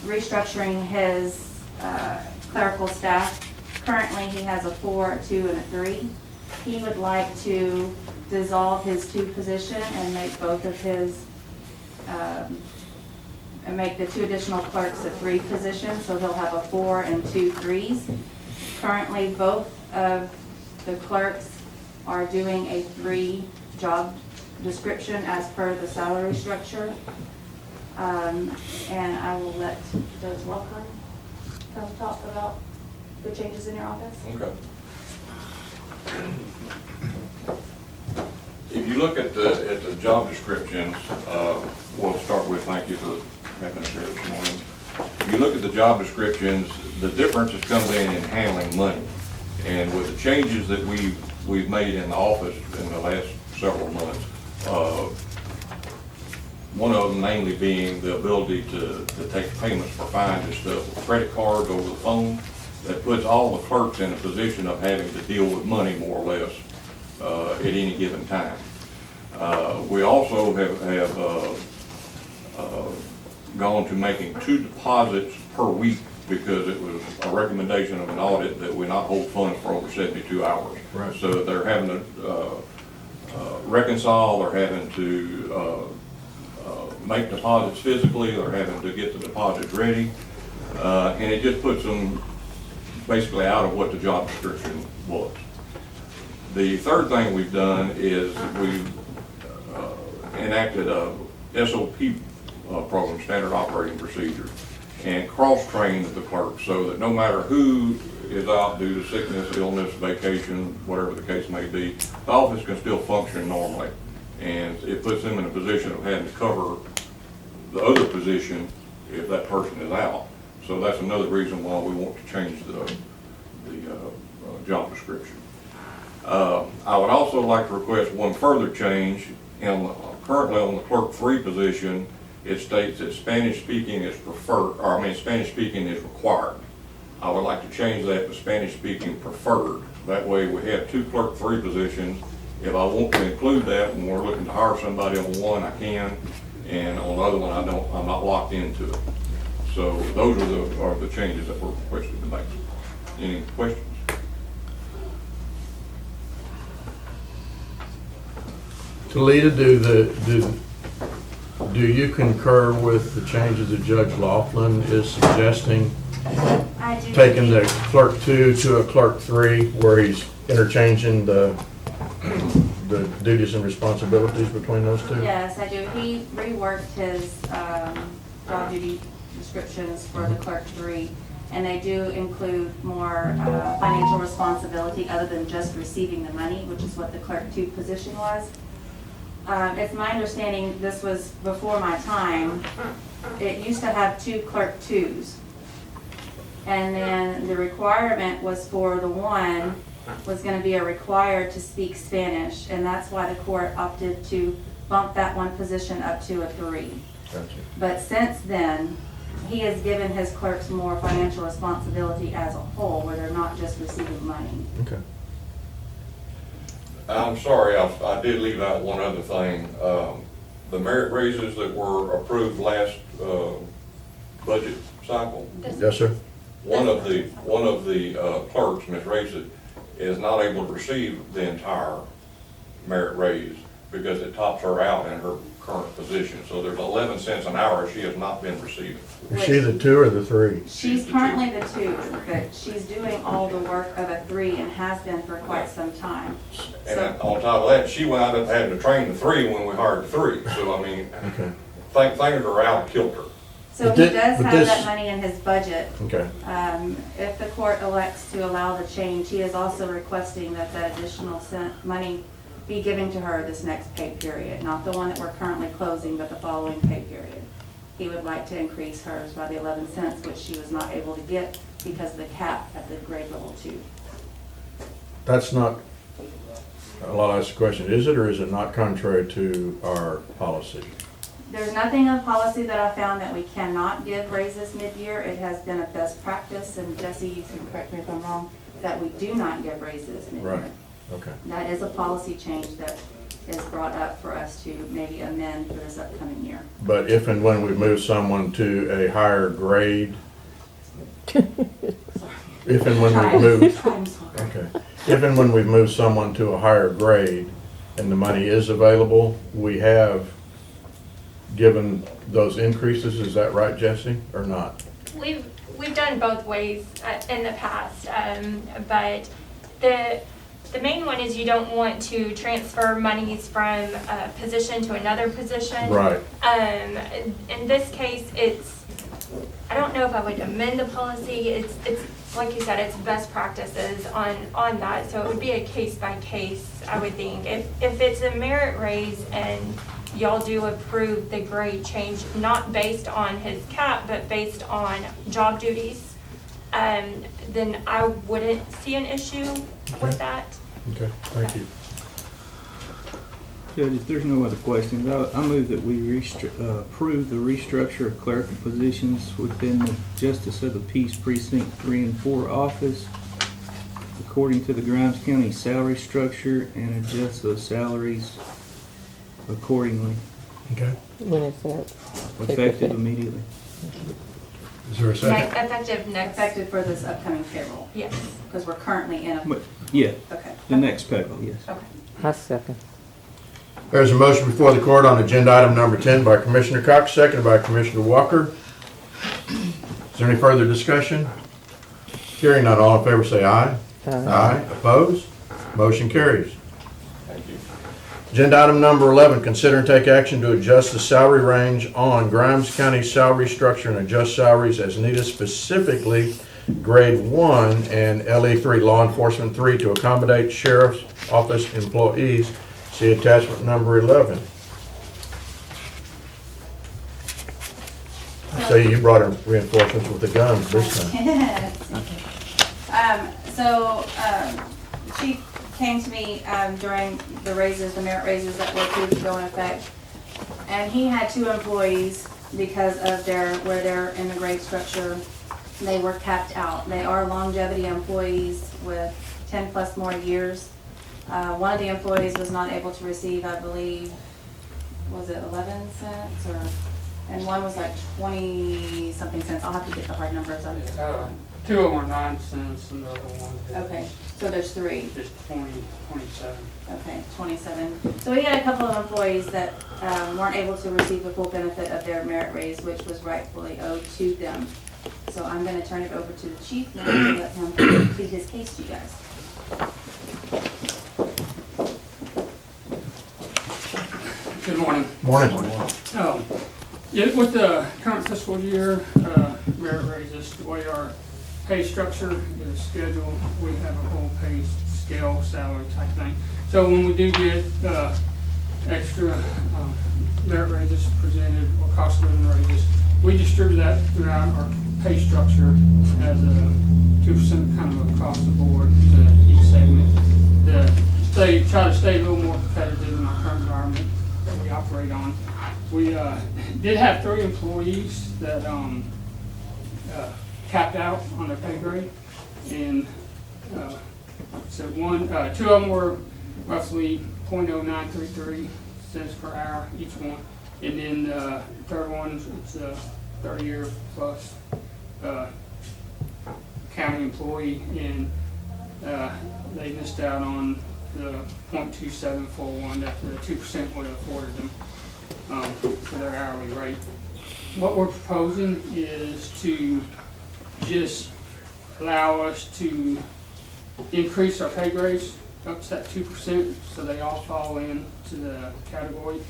restructuring his clerical staff. Currently, he has a 4, a 2, and a 3. He would like to dissolve his 2 position and make both of his, and make the 2 additional clerks a 3 position, so he'll have a 4 and 2 3s. Currently, both of the clerks are doing a 3 job description as per the salary structure. And I will let Judge Laughlin come talk about the changes in your office. Okay. If you look at the job descriptions, we'll start with, thank you for having us here this morning. If you look at the job descriptions, the difference is coming in handling money. And with the changes that we've made in the office in the last several months, one of them mainly being the ability to take payments for fines and stuff with credit cards over the phone, that puts all the clerks in a position of having to deal with money more or less at any given time. We also have gone to making 2 deposits per week because it was a recommendation of an audit that we not hold funds for over 72 hours. Right. So they're having to reconcile, they're having to make deposits physically, they're having to get the deposits ready, and it just puts them basically out of what the job description was. The third thing we've done is we've enacted a SOP program, standard operating procedure, and cross-trained the clerks so that no matter who is out due to sickness, illness, vacation, whatever the case may be, the office can still function normally. And it puts them in a position of having to cover the other position if that person is out. So that's another reason why we want to change the job description. I would also like to request one further change. Currently on the clerk 3 position, it states that Spanish speaking is Spanish speaking is required. I would like to change that to Spanish speaking preferred. That way we have 2 clerk 3 positions. If I want to include that when we're looking to hire somebody on one, I can, and on the other one, I'm not locked into it. So those are the changes that we're requested to make. Any questions? Talita, do you concur with the changes that Judge Laughlin is suggesting? I do. Taking the clerk 2 to a clerk 3, where he's interchanging the duties and responsibilities between those two? Yes, I do. He reworked his job duty descriptions for the clerk 3, and they do include more financial responsibility other than just receiving the money, which is what the clerk 2 position was. It's my understanding, this was before my time, it used to have 2 clerk 2s. And then the requirement was for the one was going to be required to speak Spanish, and that's why the court opted to bump that one position up to a 3. Gotcha. But since then, he has given his clerks more financial responsibility as a whole, where they're not just receiving money. Okay. I'm sorry, I did leave out one other thing. The merit raises that were approved last budget cycle, Yes, sir? one of the clerks, Ms. Raisett, is not able to receive the entire merit raise because it tops her out in her current position. So there's 11 cents an hour she has not been receiving. Is she the 2 or the 3? She's currently the 2, but she's doing all the work of a 3 and has been for quite some time. And on top of that, she wound up having to train the 3 when we hired the 3. So, I mean, Okay. things are out of kilter. So But he thi- does but have this- that money in his budget. Okay. If the court elects to allow the change, he is also requesting that that additional money be given to her this next pay period, not the one that we're currently closing, but the following pay period. He would like to increase hers by the 11 cents, which she was not able to get because of the cap at the grade level 2. That's not, I'll ask the question, is it or is it not contrary to our policy? There's nothing in policy that I found that we cannot give raises mid-year. It has been a best practice, and Jesse, you can correct me if I'm wrong, that we do not give raises mid-year. Right. Okay. That is a policy change that is brought up for us to maybe amend for this upcoming year. But if and when we move someone to a higher grade, if and when we move, I'm sorry. okay, if and when we move someone to a higher grade and the money is available, we have given those increases, is that right, Jesse, or not? We've done both ways in the past, but the main one is you don't want to transfer monies from a position to another position. Right. In this case, I don't know if I would amend the policy. It's like you said, it's best practices on that. So it would be a case by case, I would think. If it's a merit raise and y'all do approve the grade change, not based on his cap, but based on job duties, then I wouldn't see an issue with that. Okay, thank you. Judge, if there's no other questions, I move that we approve the restructure of clerical positions within the Justice of the Peace Precinct 3 and 4 office according to the Grimes County salary structure and adjust those salaries accordingly, When is that? effective immediately. Is there a second? Effective next. Effective for this upcoming payroll, Yes. because we're currently in a, But, yeah, okay. the next payroll, yes. Okay. I second. There's a motion before the court on agenda item number 10 by Commissioner Cox, seconded by Commissioner Walker. Is there any further discussion? Hearing none, all in favor say aye. Aye. Opposed? Motion carries. Thank you. Agenda item number 11, consider and take action to adjust the salary range on Grimes County salary structure and adjust salaries as needed, specifically grade 1 and LE3, law enforcement 3, to accommodate sheriff's office employees. See attachment number 11. I say you brought in reinforcements with the guns this time. Chief came to me during the raises, the merit raises that were approved to go in effect, and he had 2 employees because of where they're in the grade structure, they were capped out. They are longevity employees with 10 plus more years. One of the employees was not able to receive, I believe, was it 11 cents or, and one was like 20 something cents. I'll have to get the hard numbers on this. Two of them are 9 cents and the other one Okay, so there's three. is 27. Okay, 27. So we had a couple of employees that weren't able to receive the full benefit of their merit raise, which was rightfully owed to them. So I'm going to turn it over to the chief now to let him plead his case to you guys. Good morning. Morning. Yeah, with the current fiscal year, merit raises, the way our pay structure is scheduled, we have a whole pay scale, salary type thing. So when we do get extra merit raises presented or cost of living raises, we distribute that throughout our pay structure as a 2% kind of across the board to each segment. Try to stay a little more competitive in our current environment that we operate on. We did have 3 employees that capped out on their pay grade, and so 2 of them were roughly .0933 cents per hour each one, and then the third one is a 30-year plus county employee, and they missed out on the .2741 that the 2% would have afforded them for their hourly rate. What we're proposing is to just allow us to increase our pay grades up to that 2%, so they all fall into the category.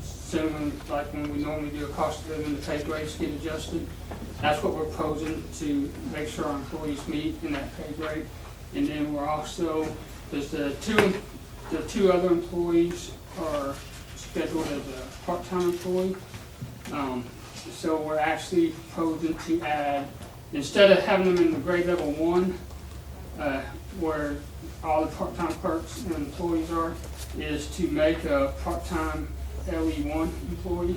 Similar like when we normally do a cost of living, the pay grades get adjusted. That's what we're proposing to make sure our employees meet in that pay grade. And then we're also, there's the two other employees are scheduled as a part-time employee. So we're actually proposing to add, instead of having them in the grade level 1, where all the part-time clerks and employees are, is to make a part-time LE1 employee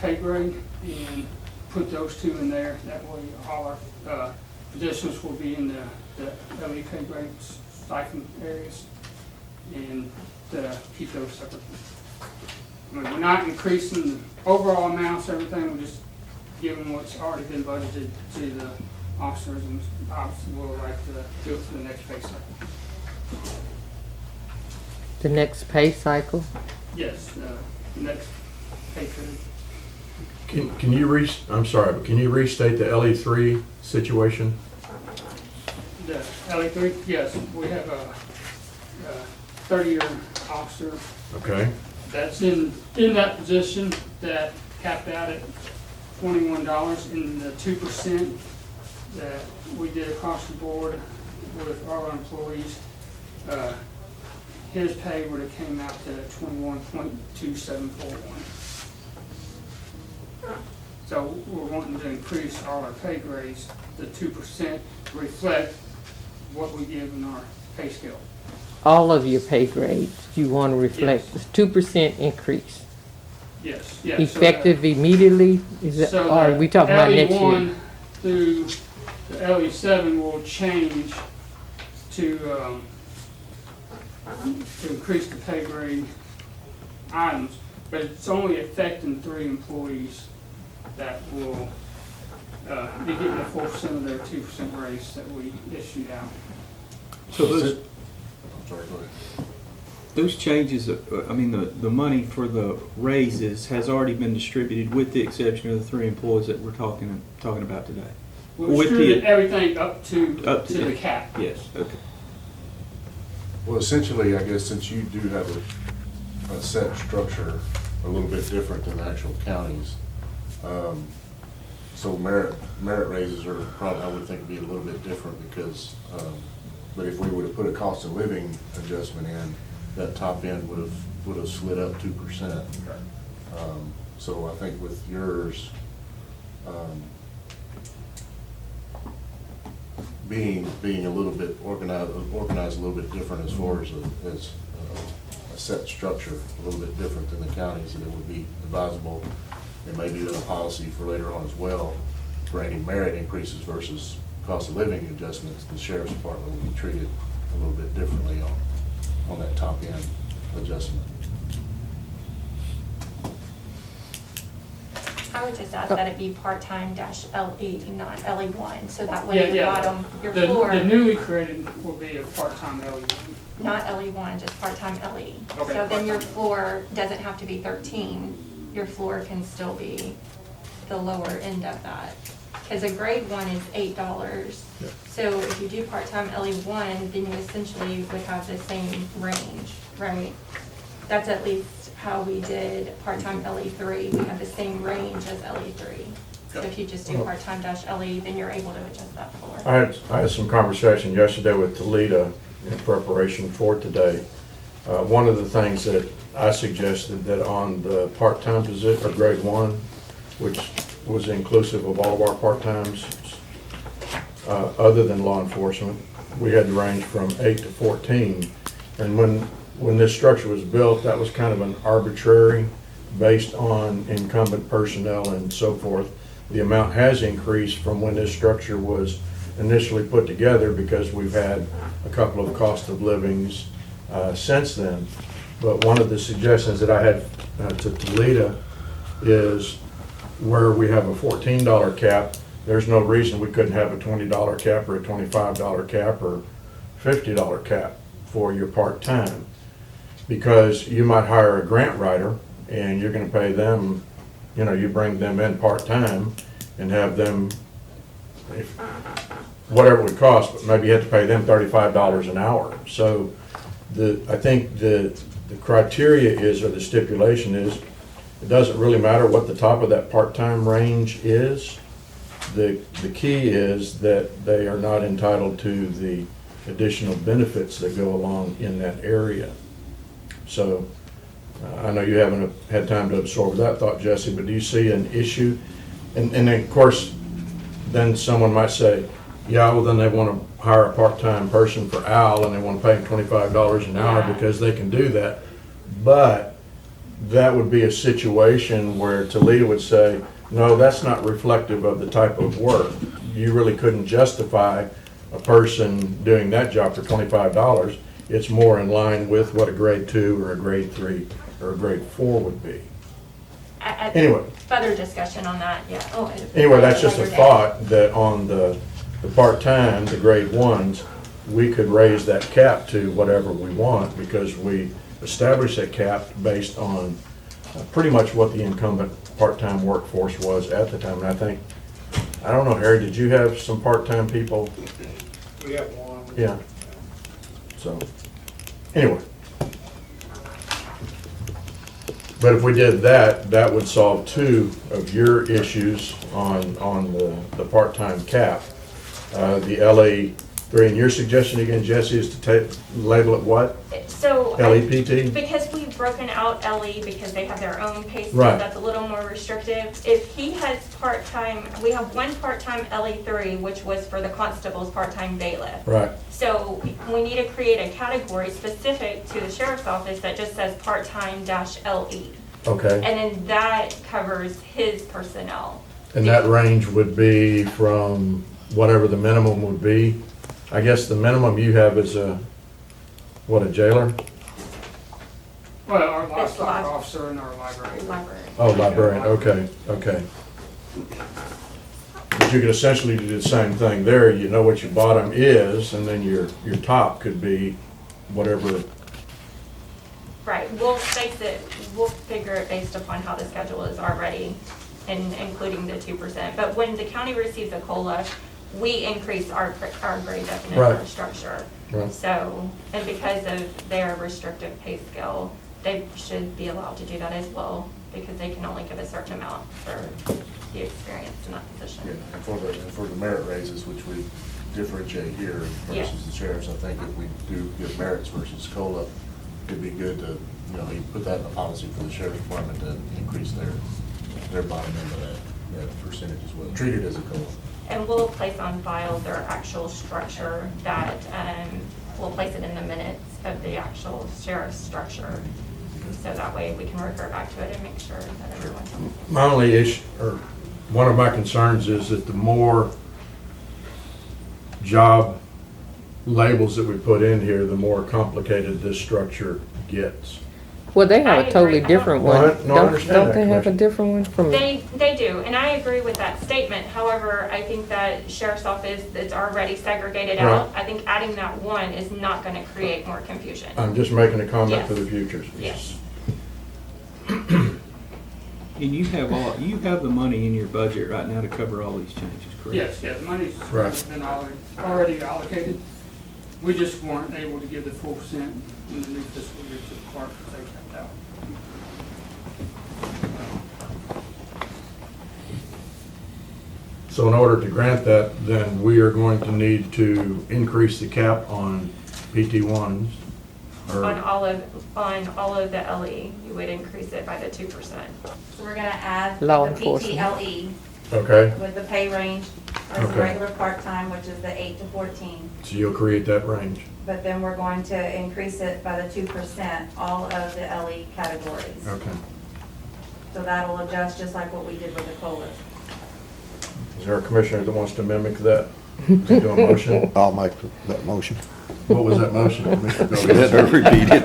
pay grade and put those 2 in there. That way all our positions will be in the LE pay grade stipend areas, and to keep those separate. I mean, we're not increasing the overall amounts, everything, we're just giving what's already been budgeted to the officers, and obviously we'll like to do it for the next pay cycle. The next pay cycle? Yes, the next pay period. Can you I'm sorry, but can you restate the LE3 situation? The LE3, yes, we have a 30-year officer Okay. that's in that position that capped out at $21, and the 2% that we did across the board with our employees, his pay would have came out to 21.2741. So we're wanting to increase all our pay grades, the 2% to reflect what we give in our pay scale. All of your pay grades, you want to reflect the 2% increase? Yes, yes. Effective immediately? Is that, So or are we talking about next year? LE1 through the LE7 will change to increase the pay grade items, but it's only affecting 3 employees that will be getting the 4% of their 2% raise that we issued out. So those, I'm sorry, go ahead. those changes, I mean, the money for the raises has already been distributed with the exception of the 3 employees that we're talking about today. We With the- distributed everything up to the the cap. Yes, okay. Well, essentially, I guess since you do have a set structure, a little bit different than the actual counties, so merit raises are probably, I would think, be a little bit different because, but if we were to put a cost of living adjustment in, that top end would have slid up 2%. So I think with yours, being a little bit organized a little bit different as far as a set structure, a little bit different than the counties, and it would be advisable, and maybe a policy for later on as well, for any merit increases versus cost of living adjustments, the sheriff's department will be treated a little bit differently on that top end adjustment. I would just ask that it be part-time dash LE, not LE1, so that Yeah, way your yeah. bottom, your The floor, newly created will be a part-time LE. not LE1, just part-time LE. Okay, So then your part-time. floor doesn't have to be 13, your floor can still be the lower end of that. Because a grade 1 is $8. So if you do part-time LE1, then you essentially would have the same range, right? That's at least how we did part-time LE3. We have the same range as LE3. So if you just do part-time dash LE, then you're able to adjust that floor. I had some conversation yesterday with Toledo in preparation for today. One of the things that I suggested that on the part-time position, or grade 1, which was inclusive of all of our part-times, other than law enforcement, we had to range from 8 to 14. And when this structure was built, that was kind of an arbitrary, based on incumbent personnel and so forth. The amount has increased from when this structure was initially put together because we've had a couple of cost of livings since then. But one of the suggestions that I had to Toledo is where we have a $14 cap, there's no reason we couldn't have a $20 cap or a $25 cap or $50 cap for your part-time. Because you might hire a grant writer and you're gonna pay them, you bring them in part-time and have them, whatever it would cost, but maybe you have to pay them $35 an hour. So I think the criteria is, or the stipulation is, it doesn't really matter what the top of that part-time range is. The key is that they are not entitled to the additional benefits that go along in that area. So I know you haven't had time to absorb that thought, Jesse, but do you see an issue? And then, of course, then someone might say, yeah, well, then they want to hire a part-time person for Al and they want to pay him $25 an hour because they can do that. But that would be a situation where Toledo would say, no, that's not reflective of the type of work. You really couldn't justify a person doing that job for $25. It's more in line with what a grade 2 or a grade 3 or a grade 4 would be. Anyway. Further discussion on that, yeah. Anyway, that's just a thought that on the part-time, the grade 1s, we could raise that cap to whatever we want because we established that cap based on pretty much what the incumbent part-time workforce was at the time. And I don't know, Harry, did you have some part-time people? We have one. Yeah. So, anyway. But if we did that, that would solve 2 of your issues on the part-time cap. The LE3, and your suggestion again, Jesse, is to label it what? So LEPT? because we've broken out LE because they have their own pay scale, Right. that's a little more restrictive. If he has part-time, we have one part-time LE3, which was for the constable's part-time bailiff. Right. So we need to create a category specific to the sheriff's office that just says part-time dash LE. Okay. And then that covers his personnel. And that range would be from whatever the minimum would be. I guess the minimum you have is a jailer? Well, our That's livestock live- officer and our library. Library. Oh, librarian, okay. But you could essentially do the same thing there. You know what your bottom is, and then your top could be whatever. Right, we'll figure it based upon how the schedule is already, and including the 2%. But when the county receives a COLA, we increase our grade definition Right. structure. Right. So, and because of their restrictive pay scale, they should be allowed to do that as well, because they can only give a certain amount for the experience in that position. Yeah, and for the merit raises, which we differentiate here Yeah. versus the sheriffs, I think if we do give merits versus COLA, it'd be good to, you put that in the policy for the sheriff's department to increase their bottom end of that percentage as well. Treat it as a COLA. And we'll place on file their actual structure that, we'll place it in the minutes of the actual sheriff's structure. So that way we can refer back to it and make sure that everyone's on. My only issue, or one of my concerns is that the more job labels that we put in here, the more complicated this structure gets. Well, they have I a totally agree. different Well, one. I don't Don't understand don't that, they have a Commissioner. different one from? They do, and I agree with that statement. However, I think that sheriff's office that's already segregated out, I think adding that one is not gonna create more confusion. I'm just making a comment Yes. for the future. Yes. And you have the money in your budget right now to cover all these changes, correct? Yes, yeah, the money's Right. been already allocated. We just weren't able to give the full percent in the new fiscal year to the clerk to take that out. So in order to grant that, then we are going to need to increase the cap on PT1s. On all of the LE, you would increase it by the 2%. So we're gonna add the Law enforcement. PTLE Okay, with the pay range as Okay. the regular part-time, which is the 8 to 14. so you'll create that range. But then we're going to increase it by the 2%, all of the LE categories. Okay. So that'll adjust just like what we did with the COLAs. Is there a commissioner that wants to mimic that? Do a motion? I'll make that motion. What was that motion, Commissioner Let her Doby? repeat it.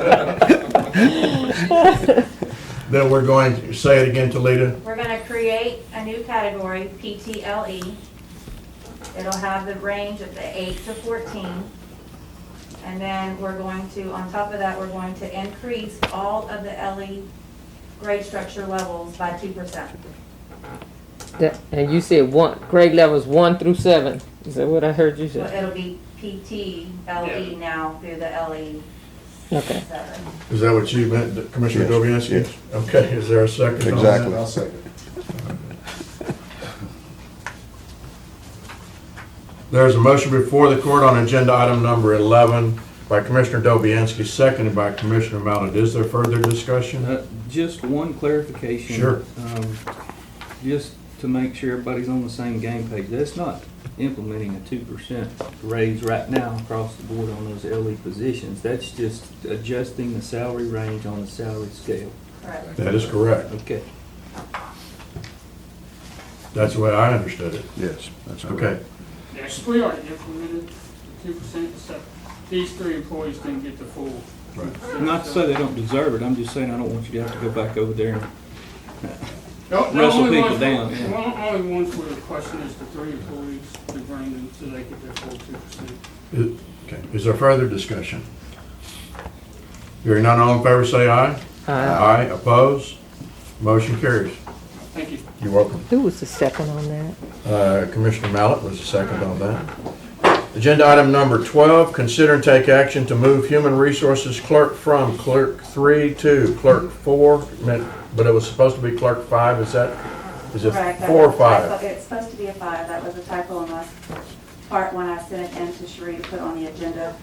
Then we're going to, say it again, Talita? We're gonna create a new category, PTLE. It'll have the range of the 8 to 14. And then we're going to, on top of that, we're going to increase all of the LE grade structure levels by 2%. And you said grade levels 1 through 7. Is that what I heard you So say? it'll be PTLE now through the LE Okay. 7. Is that what you meant, Commissioner Yes, Dobianski? yes. Okay, is there a second on that? Exactly. I'll second. There's a motion before the court on agenda item number 11 by Commissioner Dobianski, seconded by Commissioner Mallett. Is there further discussion? Just one clarification. Sure. Just to make sure everybody's on the same game page. That's not implementing a 2% raise right now across the board on those LE positions. That's just adjusting the salary range on the salary scale. Correct. That is correct. Okay. That's the way I understood it. Yes, that's Okay. correct. Yeah, 'cause we already implemented the 2%, so these three employees didn't get the full. Right. Not to say they don't deserve it, I'm just saying I don't want you to have to go back over there and No, wrestle only people one- down, yeah. Only one for the question is the three employees to bring them so they get their full 2%. Okay, is there further discussion? Hearing none, all in favor say aye. Aye. Aye, opposed? Motion carries. Thank you. You're welcome. Who was the second on that? Commissioner Mallett was the second on that. Agenda item number 12, consider and take action to move Human Resources Clerk from Clerk 3 to Clerk 4, but it was supposed to be Clerk 5, is it Correct. 4 or That was a 5? typo. It's supposed to be a 5. That was a typo on my part when I sent it in to Sheree to put on the agenda.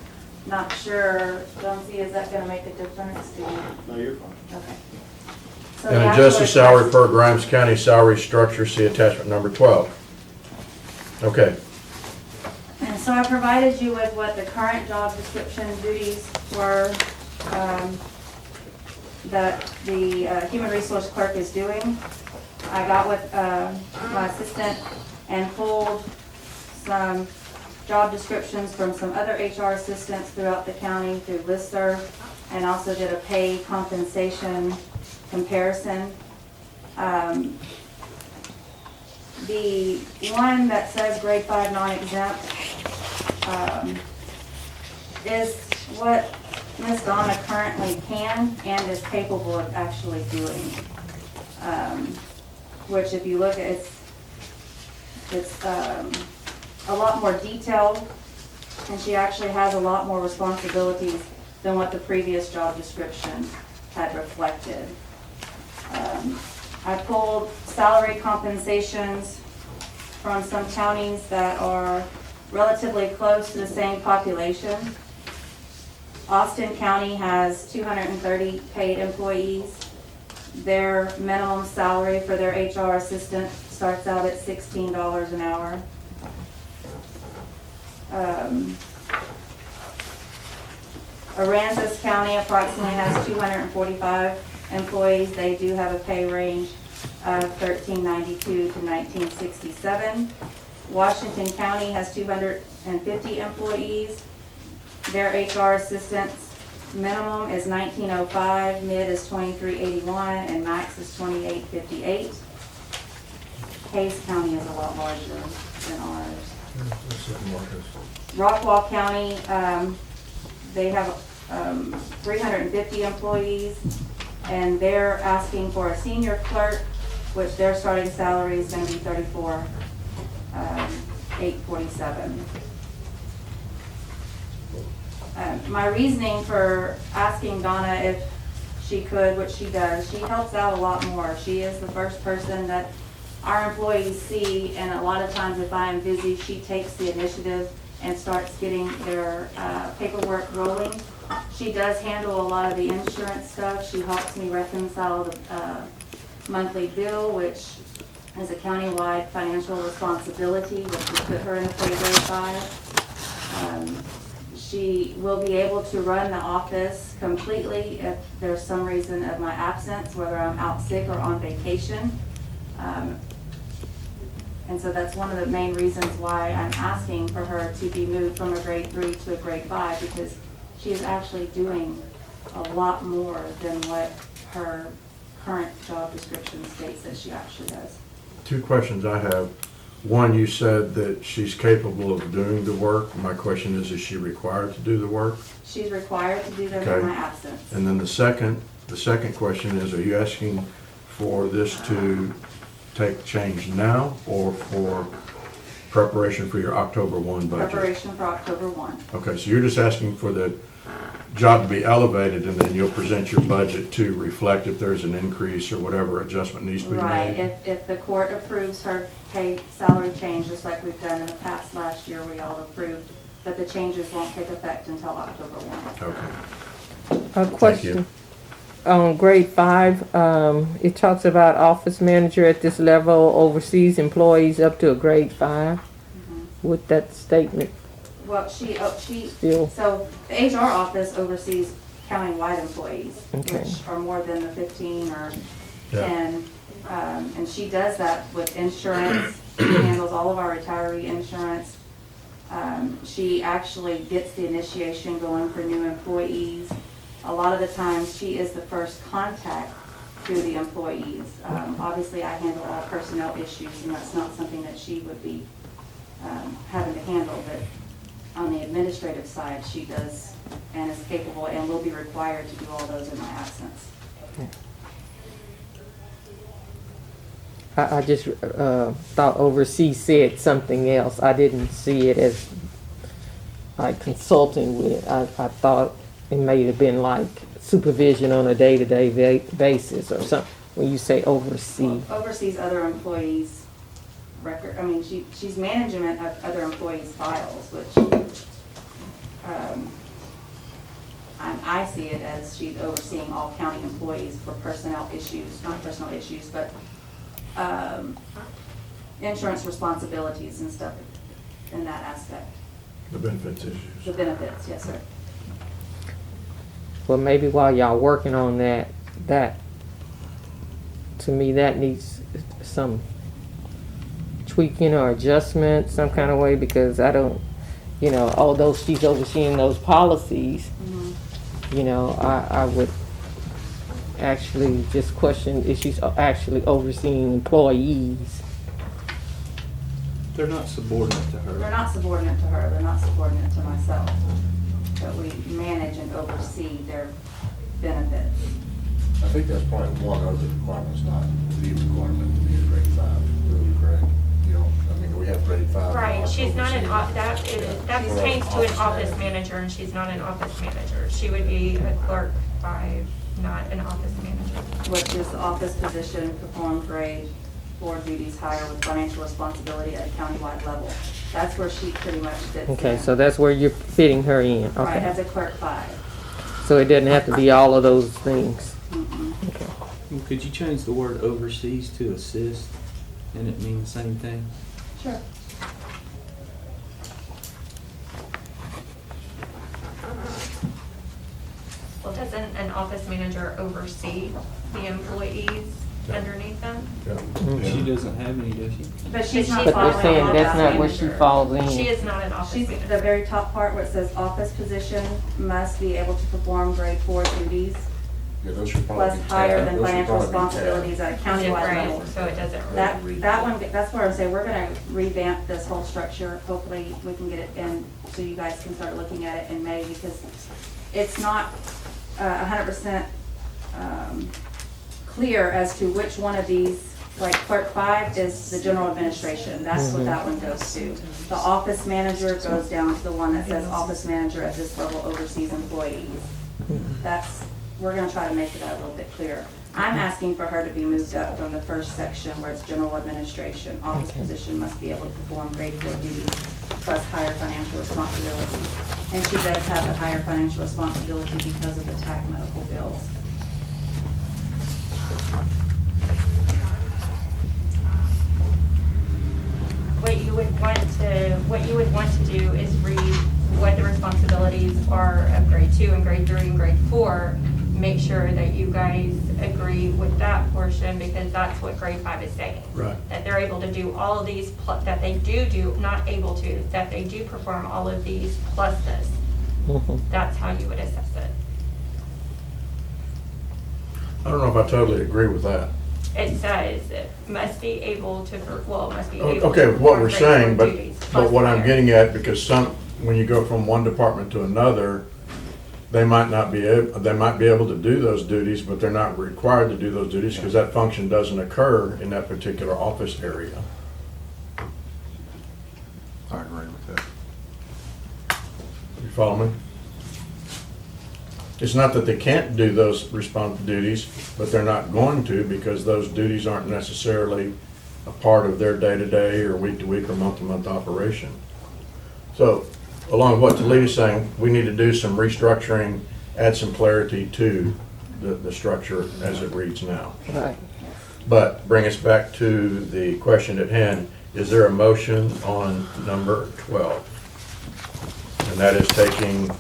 Not sure, Jonesy, is that gonna make a difference to you? No, you're fine. Okay. So And the adjust the actual salary adjust- per Grimes County salary structure, see attachment number 12. Okay, And so I provided you with what the current job description duties were, that the human resource clerk is doing. I got with my assistant and pulled some job descriptions from some other HR assistants throughout the county through listserv, and also did a pay compensation comparison. The one that says grade 5 non-exempt is what Ms. Donna currently can and is capable of actually doing. Which if you look at, it's a lot more detailed, and she actually has a lot more responsibilities than what the previous job description had reflected. I pulled salary compensations from some counties that are relatively close to the same population. Austin County has 230 paid employees. Their minimum salary for their HR assistant starts out at $16 an hour. Aransas County approximately has 245 employees. They do have a pay range of $13.92 to $19.67. Washington County has 250 employees. Their HR assistants Minimum is 1905, mid is 2381, and max is 2858. Hayes County is a lot larger than ours. Rockwall County, they have 350 employees, and they're asking for a senior clerk, which their starting salary is going to be $34,847. My reasoning for asking Donna if she could, which she does, she helps out a lot more. She is the first person that our employees see, and a lot of times if I am busy, she takes the initiative and starts getting their paperwork rolling. She does handle a lot of the insurance stuff. She helps me reconcile the monthly bill, which is a countywide financial responsibility, which would put her in a pay grade 5. She will be able to run the office completely if there's some reason of my absence, whether I'm out sick or on vacation. And so that's one of the main reasons why I'm asking for her to be moved from a grade 3 to a grade 5, because she is actually doing a lot more than what her current job description states that she actually does. Two questions I have. One, you said that she's capable of doing the work. My question is she required to do the work? She's required to do them Okay. in my absence. And then the second question is, are you asking for this to take change now or for preparation for your October 1 budget? Preparation for October 1. Okay, so you're just asking for the job to be elevated, and then you'll present your budget to reflect if there's an increase or whatever adjustment needs to be Right, made? if the court approves her pay salary change, just like we've done in the past last year, we all approved, but the changes won't take effect until October 1. Okay. A question. On grade 5, it talks about office manager at this level oversees employees up to a grade 5. With that statement, Well, she Still. so the HR office oversees countywide employees, Okay. which are more than the 15 or Yeah. 10. And she does that with insurance. She handles all of our retiree insurance. She actually gets the initiation going for new employees. A lot of the times, she is the first contact to the employees. Obviously, I handle all personnel issues, and that's not something that she would be having to handle, but on the administrative side, she does and is capable and will be required to do all those in my absence. I just thought oversee said something else. I didn't see it as like consulting with. I thought it may have been like supervision on a day-to-day basis or something, when you say oversee. Oversees other employees' record, I mean, she's management of other employees' files, which I see it as she's overseeing all county employees for personnel issues, not personnel issues, but insurance responsibilities and stuff in that aspect. The benefits issues. The benefits, yes, sir. Well, maybe while y'all working on that, to me, that needs some tweaking or adjustment, some kind of way, because I don't, although she's overseeing those policies, I would actually just question if she's actually overseeing employees. They're not subordinate to her. They're not subordinate to her, they're not subordinate to myself, but we manage and oversee their benefits. I think that's probably one other requirement, it's not the requirement to be a grade 5, really, correct? We have grade 5. Right, she's not that pertains to an office manager, and she's not an office manager. She would be a clerk 5, not an office manager. Which is the office position, performed grade 4 duties higher with financial responsibility at a countywide level. That's where she pretty much fits in. Okay, so that's where you're fitting her in. Right, Okay. as a clerk 5. So it doesn't have to be all of those things. Okay. Well, could you change the word overseas to assist, and it mean the same thing? Sure. Well, doesn't an office manager oversee the employees? underneath them. She doesn't have any, does she? But she's not But following. they're saying that's not where she manager. falls in. She is not an office She's manager. the very top part where it says office position must be able to perform grade 4 duties Yeah, those should probably plus be higher tabbed. than Those should financial probably be tabbed. responsibilities at a countywide level. Different, so it doesn't. That one, that's where I'm saying, we're gonna revamp this whole structure. Hopefully, we can get it in, so you guys can start looking at it in May, because it's not 100% clear as to which one of these, like clerk 5 is the general administration. That's what that one goes to. The office manager goes down to the one that says office manager at this level oversees employees. We're gonna try to make it a little bit clearer. I'm asking for her to be moved up from the first section where it's general administration. Office position must be able to perform grade 4 duties plus higher financial responsibility. And she does have a higher financial responsibility because of the TAC medical bills. What you would want to do is read what the responsibilities are of grade 2 and grade 3 and grade 4. Make sure that you guys agree with that portion, because that's what grade 5 is saying. Right. That they're able to do all of these, that they do, not able to, that they do perform all of these plus this. That's how you would assess it. I don't know if I totally agree with that. It says it must be able to, must be able to. Okay, what perform we're grade saying, 4 but, duties but plus what I'm higher. getting at, because when you go from one department to another, they might be able to do those duties, but they're not required to do those duties because that function doesn't occur in that particular office area. I agree with that. You follow me? It's not that they can't do those duties, but they're not going to because those duties aren't necessarily a part of their day-to-day or week-to-week or month-to-month operation. So, along with what Talita's saying, we need to do some restructuring, add some clarity to the structure as it reads now. Right. But bring us back to the question at hand, is there a motion on number 12? And that is taking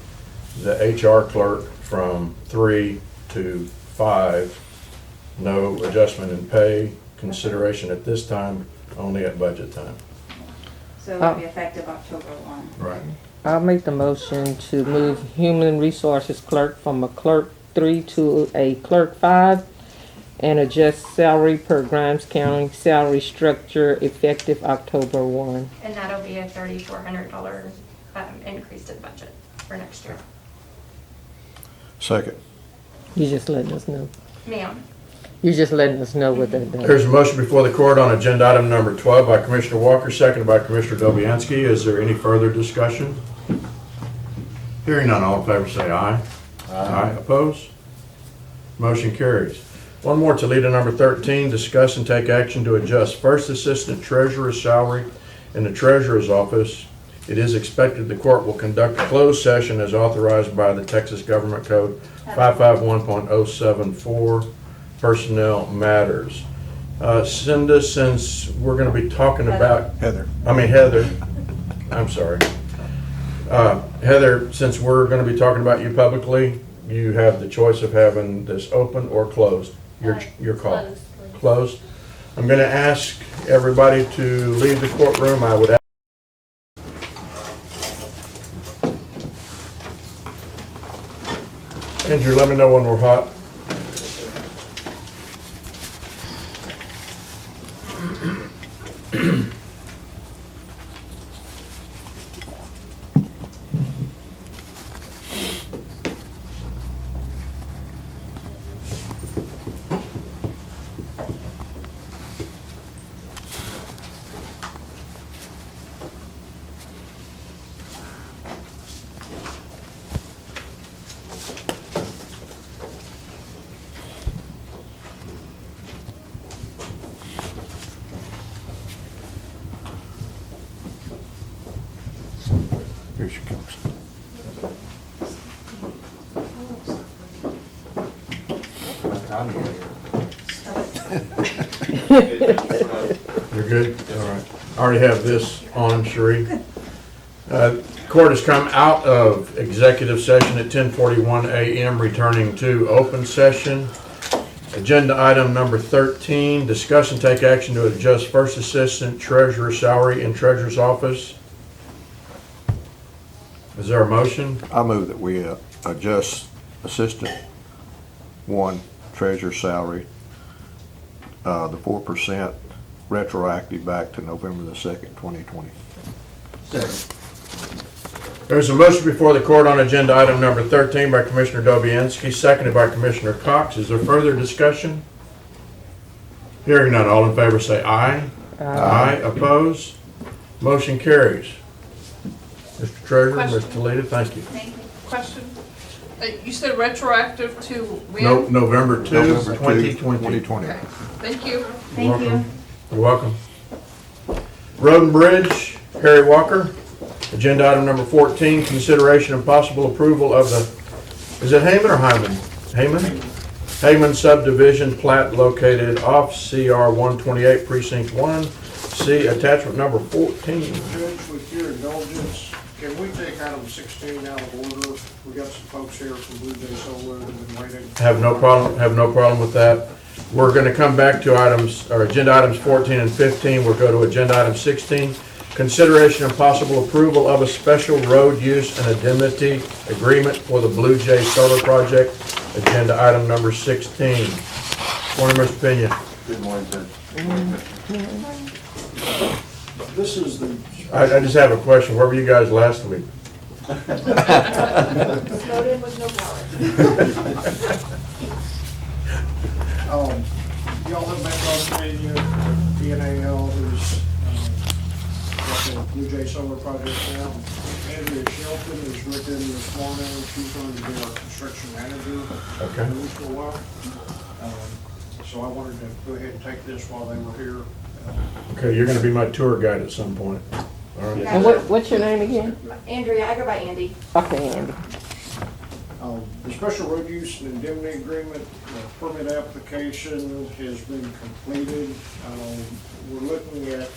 the HR clerk from 3 to 5, no adjustment in pay, consideration at this time, only at budget time. So it will be effective October 1. Right. I'll make the motion to move human resources clerk from a clerk 3 to a clerk 5 and adjust salary per Grimes County salary structure effective October 1. And that'll be a $3,400 increase to the budget for next year. Second. You just letting us know. Ma'am. You're just letting us know what that does. There's a motion before the court on agenda item number 12 by Commissioner Walker, seconded by Commissioner Dobianski. Is there any further discussion? Hearing none, all in favor say aye. Aye. Opposed? Motion carries. One more, Toledo number 13, discuss and take action to adjust First Assistant Treasurer's salary in the Treasurer's Office. It is expected the court will conduct a closed session as authorized by the Texas Government Code 551.074, personnel matters. Cinda, since we're going to be talking about... Heather, I'm sorry. Heather, since we're going to be talking about you publicly, you have the choice of having this open or closed. Your call. Closed. I'm going to ask everybody to leave the courtroom. I would ask Andrew, let me know when we're hot. Here she comes. You're good? All right. I already have this on, Cherie. Court has come out of executive session at 10:41 a.m., returning to open session. Agenda item number 13, discuss and take action to adjust first assistant treasurer salary in treasurer's office. Is there a motion? I move that we adjust assistant 1 treasurer salary, the 4% retroactive back to November the 2nd, 2020. There's a motion before the court on agenda item number 13 by Commissioner Dobianski, seconded by Commissioner Cox. Is there further discussion? Hearing none, all in favor say aye. Aye. Opposed? Motion carries. Mr. Treasurer, Ms. Toledo, thank you. Thank you. Question? You said retroactive to when? November 2, November 2, 2020. 2020. Okay. Thank you. Thank you. You're welcome. Road and Bridge, Harry Walker. Agenda item number 14, consideration and possible approval of the, is it Hayman or Hyman? Hayman? Hayman subdivision plat located off CR 128 precinct 1. See attachment number 14. Judge, with your indulgence, can we take item 16 out of order? We got some folks here from Blue Jay Solar that have been waiting. Have no problem with that. We're going to come back to items, or agenda items 14 and 15. We'll go to agenda item 16. Consideration and possible approval of a special road use and indemnity agreement for the Blue Jay Solar Project. Agenda item number 16. Morning, Mr. Pena. Good morning, Judge. This is the, I just have a question. Where were you guys last week? Snowed in with no power. y'all have met on PNAL, who's got the Blue Jay Solar Project now. Andrea Shelton is with him this morning. She's going to be our construction manager Okay. for a while. So I wanted to go ahead and take this while they were here. Okay, you're going to be my tour guide at some point. All right. And what's your name again? Andrea, I go by Andy. Okay, Andy. The special road use and indemnity agreement, the permit application has been completed. We're looking at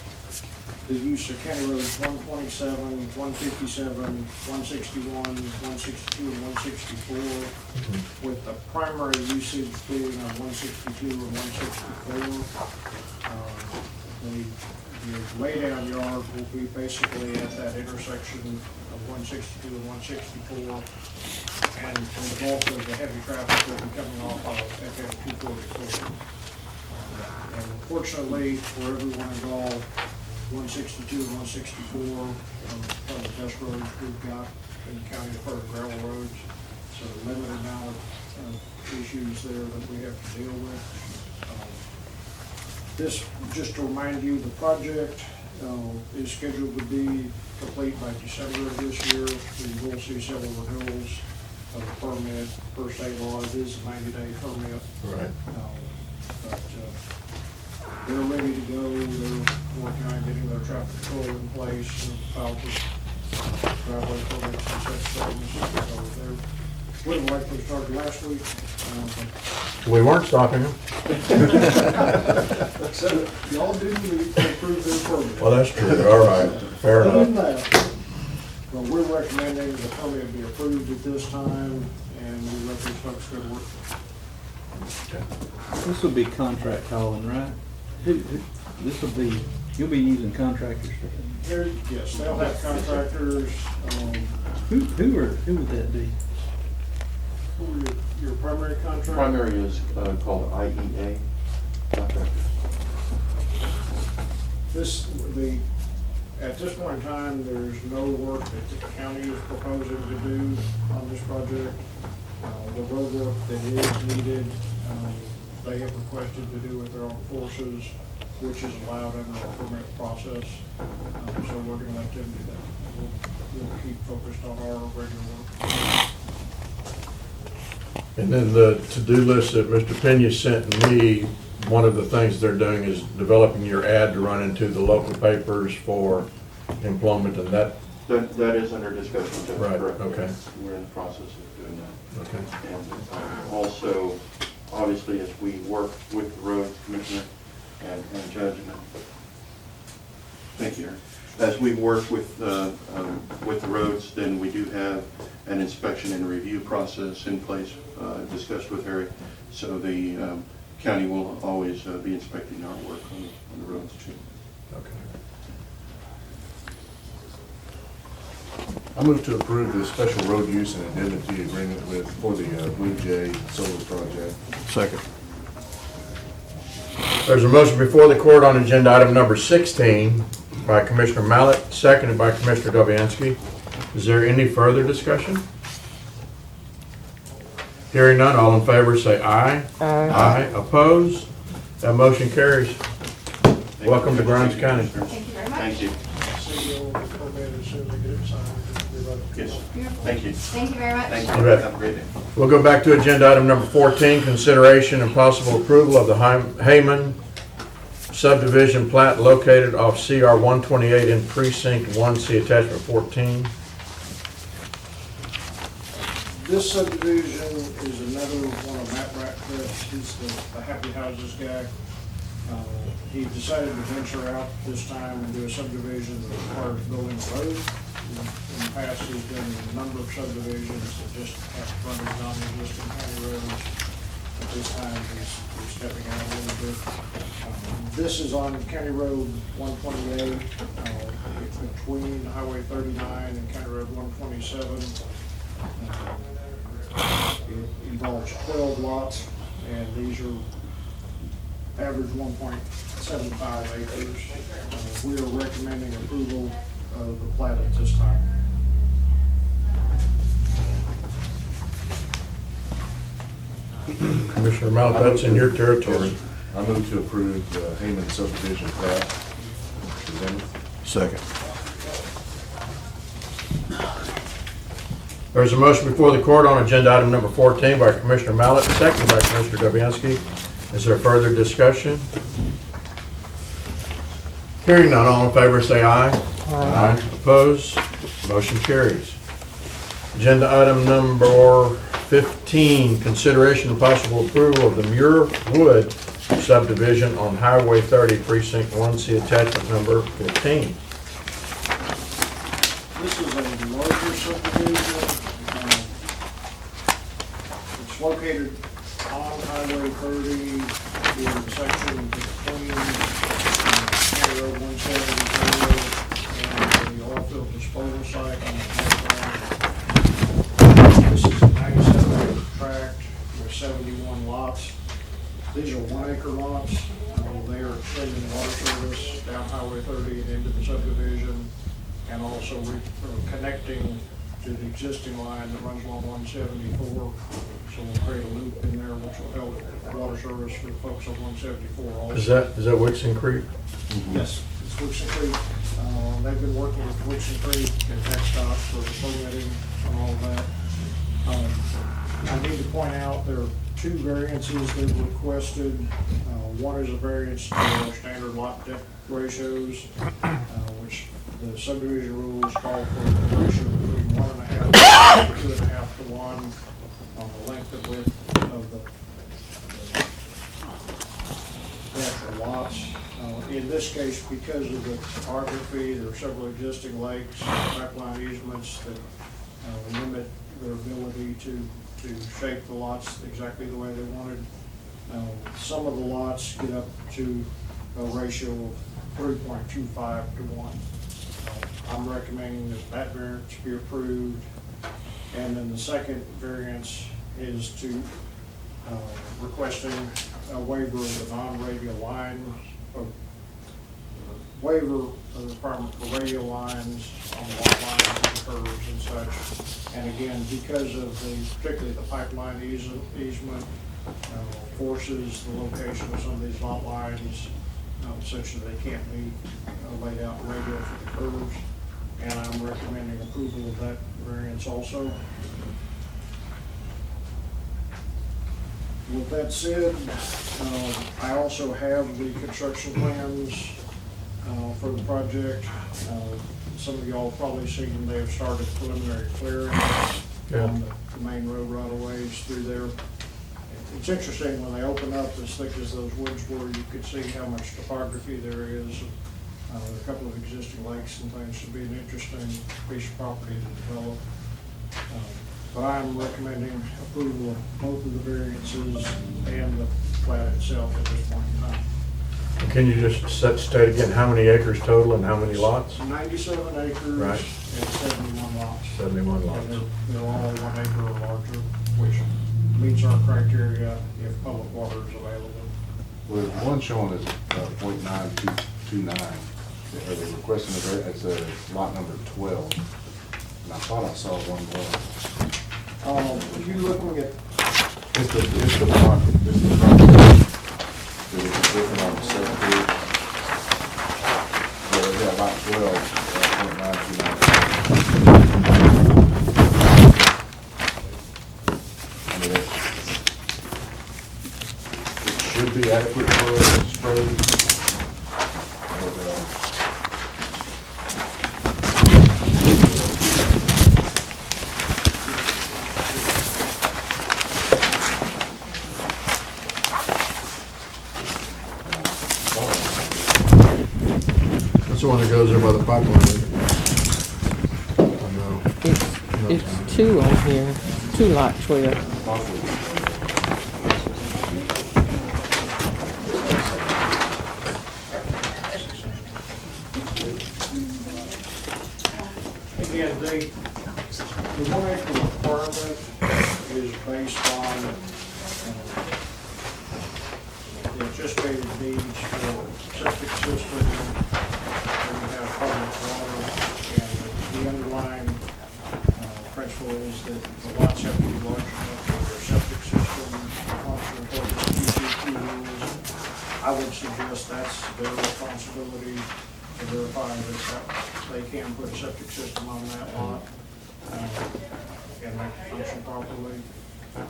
the use of county roads 127, 157, 161, 162, and 164, with the primary usage being on 162 and 164. The laydown yard will be basically at that intersection of 162 and 164, and the bulk of the heavy traffic will be coming off of FM 244. And unfortunately, for everyone involved, 162 and 164 are the best roads we've got in the county as far as gravel roads. So a limited amount of issues there that we have to deal with. This, just to remind you, the project is scheduled to be complete by December of this year. We will see several renewals of the permit. Per state law, it is a 90-day permit. Right. But they're ready to go. They're working on getting their traffic control in place and filed for driveway permits and such things. So they're, would have liked to have started last week. We weren't stopping them. So y'all didn't need to approve their permit. Well, that's true. All right. Fair Other than enough. that, well, we're recommending the permit be approved at this time, and we let these folks go to work. This will be contract hauling, right? This will be, you'll be using contractors. Yes, they'll have contractors. Who would that be? Who are your primary contractor? Primary is called IEA contractor. At this point in time, there's no work that the county is proposing to do on this project. The road work that is needed, they have requested to do with their own forces, which is allowed under our permit process. So we're gonna let them do that. We'll keep focused on our regular work. And then the to-do list that Mr. Pena sent me, one of the things they're doing is developing your ad to run into the local papers for employment, and that. That is under discussion, Judge. Right, Correct. okay. We're in the process of doing that. Okay. And also, obviously, as we work with the road commissioner and judge, thank you, Aaron. As we work with the roads, then we do have an inspection and review process in place, discussed with Harry. So the county will always be inspecting our work on the roads too. Okay. I move to approve the special road use and indemnity agreement for the Blue Jay Solar Project. Second. There's a motion before the court on agenda item number 16 by Commissioner Mallett, seconded by Commissioner Dobianski. Is there any further discussion? Hearing none, all in favor say aye. Aye. Aye. Opposed? That motion carries. Welcome to Grimes County. Thank you very much. Thank you. See you on the permit as soon as we get it signed. Yes. Thank you. Thank you very much. Thank You you. bet. Have a great day. We'll go back to agenda item number 14, consideration and possible approval of the Hayman subdivision plat located off CR 128 in precinct 1, see attachment 14. This subdivision is another one of Matt Ratcliffe's. He's the Happy Houses guy. He decided to venture out this time and do a subdivision that requires building a road. In the past, he's done a number of subdivisions that just have frontage on existing county roads. At this time, he's stepping out a little bit. This is on County Road 128, between Highway 39 and County Road 127. It involves 12 lots, and these are average 1.75 acres. We are recommending approval of the plat at this time. Commissioner Mallett, that's in your territory. I move to approve the Hayman subdivision plat. Presented. Second. There's a motion before the court on agenda item number 14 by Commissioner Mallett, seconded by Commissioner Dobianski. Is there further discussion? Hearing none, all in favor say aye. Aye. Opposed? Motion carries. Agenda item number 15, consideration and possible approval of the Muir Wood subdivision on Highway 30, Precinct 1, see attachment number 15. This is a larger subdivision. It's located on Highway 30 in the section between County Road 170 and the oil field disposal site on the north line. This is a 97-acre tract with 71 lots. These are 1-acre lots. They are extending water service down Highway 30 and into the subdivision, and also connecting to the existing line that runs along 174. So we'll create a loop in there which will help water service for folks on 174 also. Is that Wixon Creek? Yes, it's Wixon Creek. They've been working with Wixon Creek and TxDOT for the permitting and all of that. I need to point out there are 2 variances they've requested. One is a variance to our standard lot depth ratios, which the subdivision rules call for a ratio between 1.5 to 2.5 to 1 on the length and width of the actual lots. In this case, because of the topography, there are several existing lakes, pipeline easements that limit their ability to shape the lots exactly the way they wanted. Some of the lots get up to a ratio of 3.25 to 1. I'm recommending that variance be approved. And then the second variance is to requesting a waiver of the non-radial line, waiver of the requirement for radial lines on lot lines and curves and such. And again, because of particularly the pipeline easement, forces the location of some of these lot lines such that they can't be laid out radial for the curves. And I'm recommending approval of that variance also. With that said, I also have the construction plans for the project. Some of y'all have probably seen they have started preliminary clearing on the main road right of ways through there. It's interesting when they open up as thick as those woods were, you could see how much topography there is. A couple of existing lakes and things should be an interesting piece of property to develop. But I'm recommending approval of both of the variances and the plat itself at this point in time. Can you just state again, how many acres total and how many lots? 97 acres Right. and 71 lots. 71 lots. And they're all 1 acre or larger, which meets our criteria if public water is available. Well, there's one showing as .9229. Are they requesting it's a lot number 12? And I thought I saw one more. You looking at, It's the front, it's the front. It was different on the second page. Yeah, they got lot 12, .929. I mean, it should be adequate for a spray. But, That's the one that goes there by the pipeline. It's 2 on here, 2 lot 12. again, the 1 acre requirement is based on the anticipated needs for septic system, and we have public water, and the underlying principle is that the lots have to be large enough for their septic system, function according to PCQ rules. I would suggest that's their responsibility to verify that they can put a septic system on that lot and make it function properly.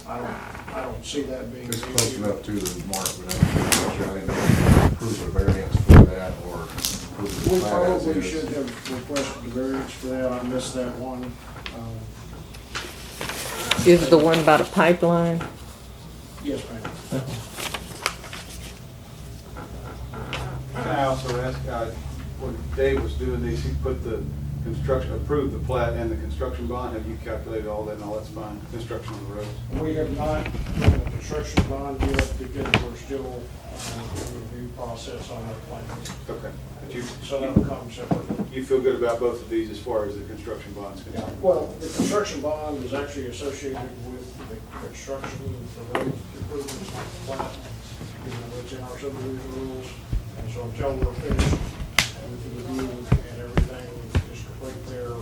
I don't see that being an it's close issue. enough to the mark, but I'm not sure I didn't know if you approve a variance for that or approve the We plat as probably is. should have requested the variance for that. I missed that one. Is the one by the pipeline? Yes, ma'am. Can I also ask, when Dave was doing these, he put the construction, approved the plat and the construction bond. Have you calculated all that? No, that's fine. Construction on the roads. We have not done the construction bond yet because we're still in the review process on that plan. Okay. But you, So that'll come separately. you feel good about both of these as far as the construction bond is concerned? Well, the construction bond is actually associated with the construction, the road improvements, plat, it's in our subdivision rules. And so until we're finished with the review and everything is complete there, we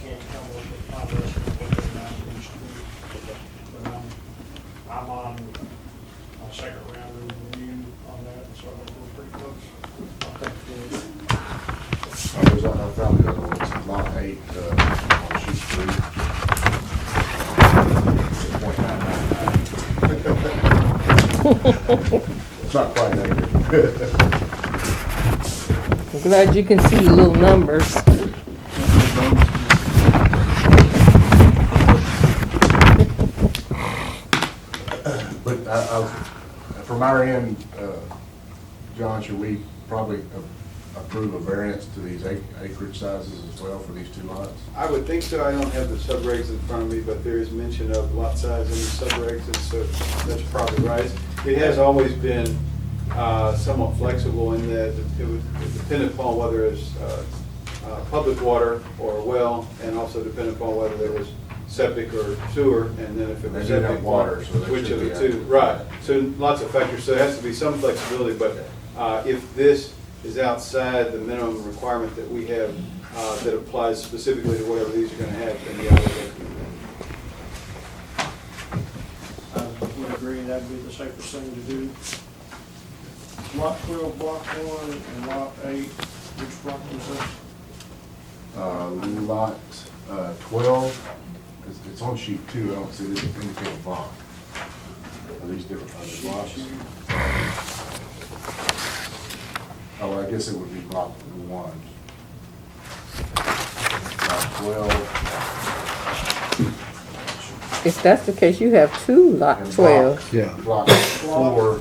can't come up with progress on what the amount needs to be. But I'm on my second round of review on that, so I think we're pretty close. I found the other one, it's lot 8 on sheet 3. It's not quite accurate. I'm glad you can see little numbers. But from our end, John, should we probably approve a variance to these acreage sizes as well for these 2 lots? I would think so. I don't have the subregs in front of me, but there is mention of lot size in the subregs, and so that's probably right. It has always been somewhat flexible in that it would depend upon whether it's public water or a well, and also depend upon whether there was septic or sewer, and then if it was They do have septic, water, so that which should of the be two? accurate. Right. So lots of factors. So there has to be some flexibility, but if this is outside the minimum requirement that we have that applies specifically to whatever these are going to have, then yeah, I would recommend I would agree that'd be the safest thing to do. Lot 12, block 1, and lot 8, which block was this? Lot 12, it's on sheet 2, I don't see this indicated block. Are these different blocks? Oh, well, I guess it would be block 1. Block 12. If that's the case, you have 2 lot and 12. Block 4,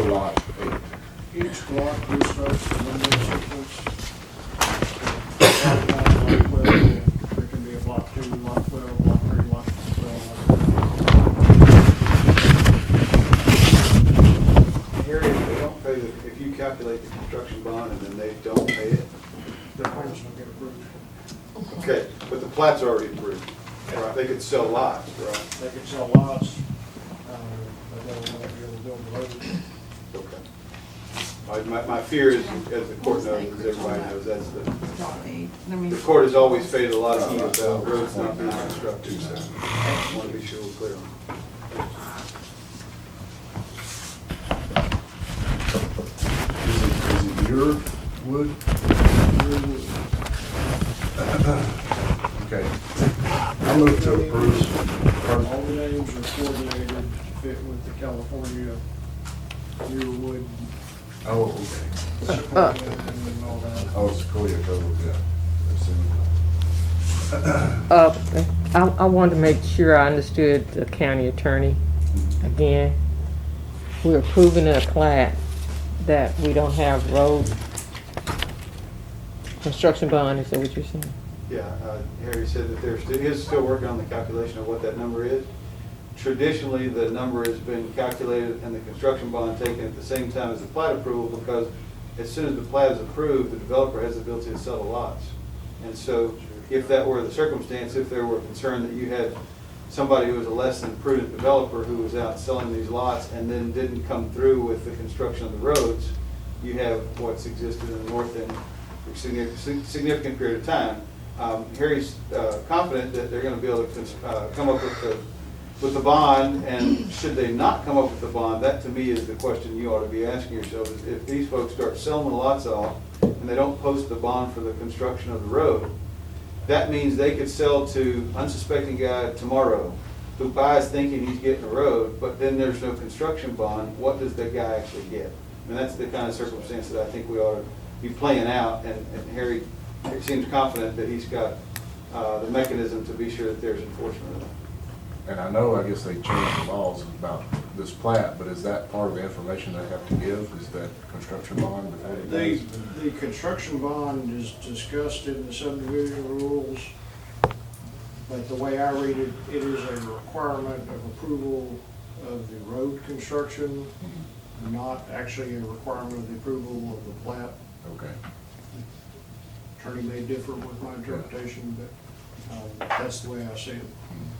lot 8. Each block restarts the number sequence. Block 1, block 12, there can be a block 2, block 12, block 3, block 12, block 12. calculate the construction bond and then they don't pay it? The plans will get approved. Okay, but the plat's already approved, right? They could sell lots, right? They can sell lots, but they will not be able to build the road. Okay. My fear is, as the court knows, as everybody knows, that's the court has always faded a lot of heat about roads not being constructed, so I want to be sure we're clear on that. Is it your wood? Okay. I move to approve. All the names are coordinated to fit with the California Yearwood. Oh, okay. And all that. Oh, it's Sequoia Code, yeah. I wanted to make sure I understood the county attorney again. We're approving a plat that we don't have road construction bond, is that what you're saying? Yeah, Harry said that he is still working on the calculation of what that number is. Traditionally, the number has been calculated and the construction bond taken at the same time as the plat approval, because as soon as the plat is approved, the developer has the ability to sell the lots. And so if that were the circumstance, if there were concern that you had somebody who was a less than prudent developer who was out selling these lots and then didn't come through with the construction of the roads, you have what's existed in the north end for a significant period of time. Harry's confident that they're going to be able to come up with the bond, and should they not come up with the bond, that to me is the question you ought to be asking yourself, is if these folks start selling the lots off and they don't post the bond for the construction of the road, that means they could sell to unsuspecting guy tomorrow who buys thinking he's getting a road, but then there's no construction bond. What does that guy actually get? And that's the kind of circumstance that I think we ought to be playing out, and Harry seems confident that he's got the mechanism to be sure that there's enforcement of it. And I know, I guess they changed the laws about this plat, but is that part of the information they have to give, is that construction bond? The construction bond is discussed in the subdivision rules, but the way I read it, it is a requirement of approval of the road construction, not actually a requirement of the approval of the plat. Okay. Attorney may differ with my interpretation, but that's the way I see it.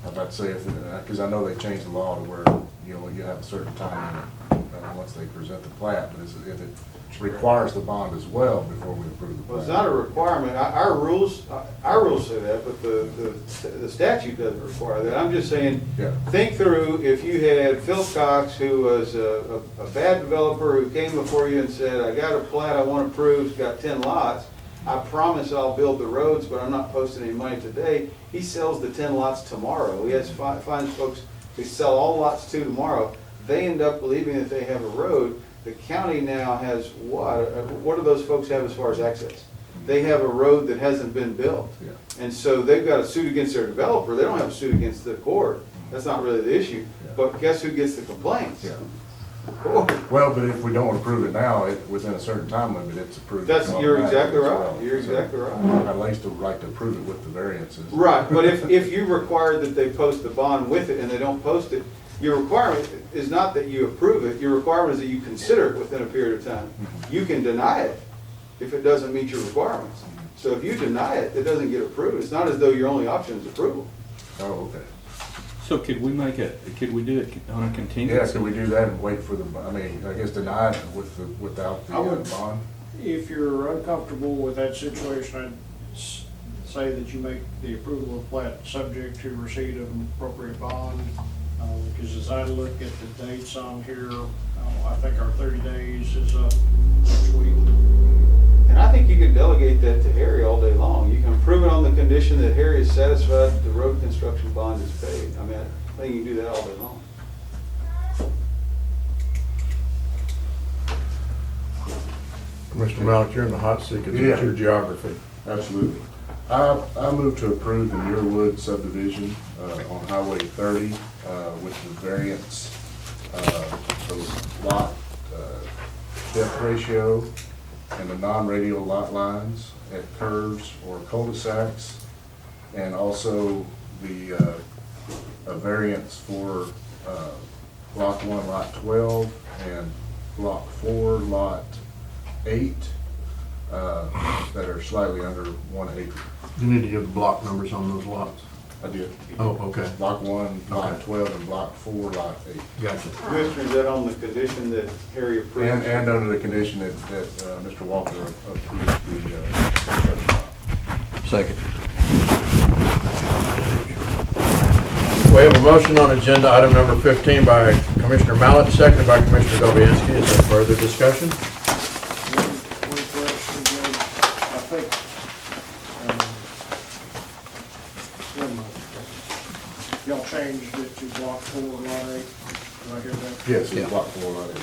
I'm about to say, because I know they changed the law to where, you know, you have a certain time once they present the plat, but if it requires the bond as well before we approve the plat. Well, it's not a requirement. Our rules say that, but the statute doesn't require that. I'm just saying, think through if you had Phil Cox, who was a bad developer, who came before you and said, I got a plat I want approved, it's got 10 lots. I promise I'll build the roads, but I'm not posting any money today. He sells the 10 lots tomorrow. He finds folks who sell all lots to tomorrow. They end up believing that they have a road. The county now has what do those folks have as far as access? They have a road that hasn't been built. And so they've got a suit against their developer. They don't have a suit against the court. That's not really the issue. But guess who gets the complaints? Well, but if we don't approve it now, within a certain time limit, it's approved. You're exactly right. You're exactly right. At least the right to approve it with the variances. Right, but if you require that they post the bond with it and they don't post it, your requirement is not that you approve it. Your requirement is that you consider it within a period of time. You can deny it if it doesn't meet your requirements. So if you deny it, it doesn't get approved. It's not as though your only option is approval. Oh, okay. So could we do it on a contingency? Yeah, could we do that and wait for I guess deny it without the bond? If you're uncomfortable with that situation, I'd say that you make the approval of plat subject to receipt of an appropriate bond. Because as I look at the dates on here, I think our 30 days is up next week. And I think you can delegate that to Harry all day long. You can approve it on the condition that Harry is satisfied that the road construction bond is paid. I mean, I think you can do that all day long. Mr. Malik, you're in the hot seat, because it's your geography. Absolutely. I move to approve the Muirwood subdivision on Highway 30 with the variance of lot depth ratio and the non-radial lot lines at curves or cul-de-sacs, and also the a variance for Block 1, Lot 12, and Block 4, Lot 8 that are slightly under 1 acre. You need to give the block numbers on those lots. I did. Oh, okay. Block 1, lot Okay. 12, and block 4, lot 8. Gotcha. Commissioner, is that on the condition that Harry approved? And under the condition that Mr. Walker approved the Second. We have a motion on agenda item number 15 by Commissioner Mallett, seconded by Commissioner Dobianski. Is there further discussion? One question, Judge. I think, never mind. Y'all changed it to block 4, lot 8. Did I hear that? Yes, it's block 4, lot 8.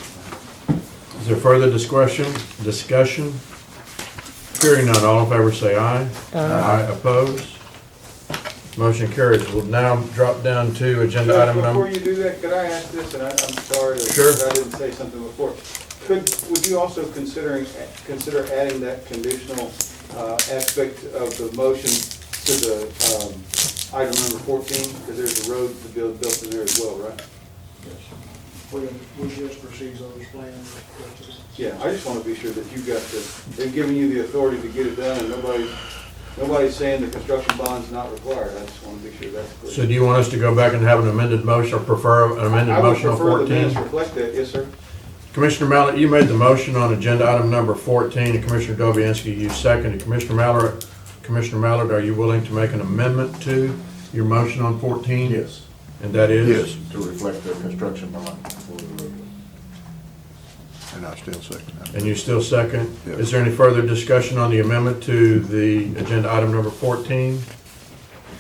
Is there further discussion? Hearing none, all in favor say aye. Aye. Opposed? Motion carries. We'll now drop down to agenda Judge, item before number. you do that, could I ask this, and I'm sorry Sure. that I didn't say something before. Would you also consider adding that conditional aspect of the motion to the item number 14? Because there's a road to built in there as well, right? We just received those plans. Yeah, I just want to be sure that you've got they've given you the authority to get it done, and nobody's saying the construction bond's not required. I just want to be sure that's clear. So do you want us to go back and have an amended motion, or prefer an amended motion on I would prefer the minutes 14? reflect that, yes, sir. Commissioner Mallett, you made the motion on agenda item number 14, and Commissioner Dobianski, you seconded. Commissioner Mallett, are you willing to make an amendment to your motion on 14? Yes. And that is? Yes, to reflect the construction bond for the road. And I still second that. And you still second? Yes. Is there any further discussion on the amendment to the agenda item number 14?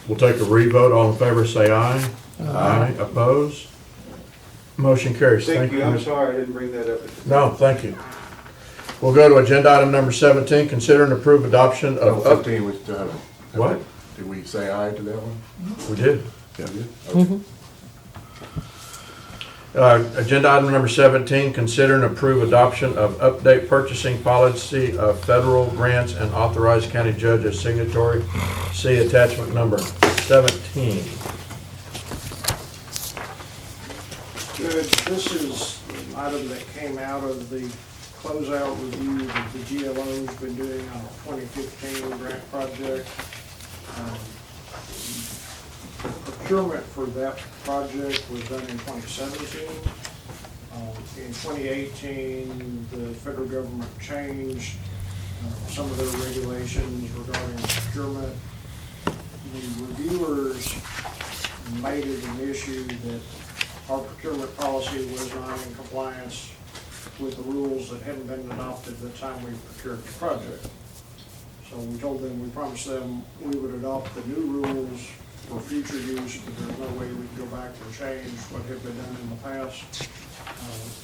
We'll take a revote. All in favor say aye. Aye. Opposed? Motion carries. Thank you, I'm Commissioner. sorry I didn't bring that up. No, thank you. We'll go to agenda item number 17, consider and approve adoption Oh, of. 15, we still haven't. What? Did we say aye to that one? We did. Yeah, we did? Okay. Agenda item number 17, consider and approve adoption of update purchasing policy of federal grants and authorize county judge as signatory. See attachment number 17. Good, this is an item that came out of the closeout review that the GLO's been doing on a 2015 grant project. Procurement for that project was done in 2017. In 2018, the federal government changed some of their regulations regarding procurement. The reviewers made it an issue that our procurement policy was not in compliance with the rules that hadn't been adopted at the time we procured the project. So we told them, we promised them we would adopt the new rules for future use, but there's no way we can go back and change what had been done in the past.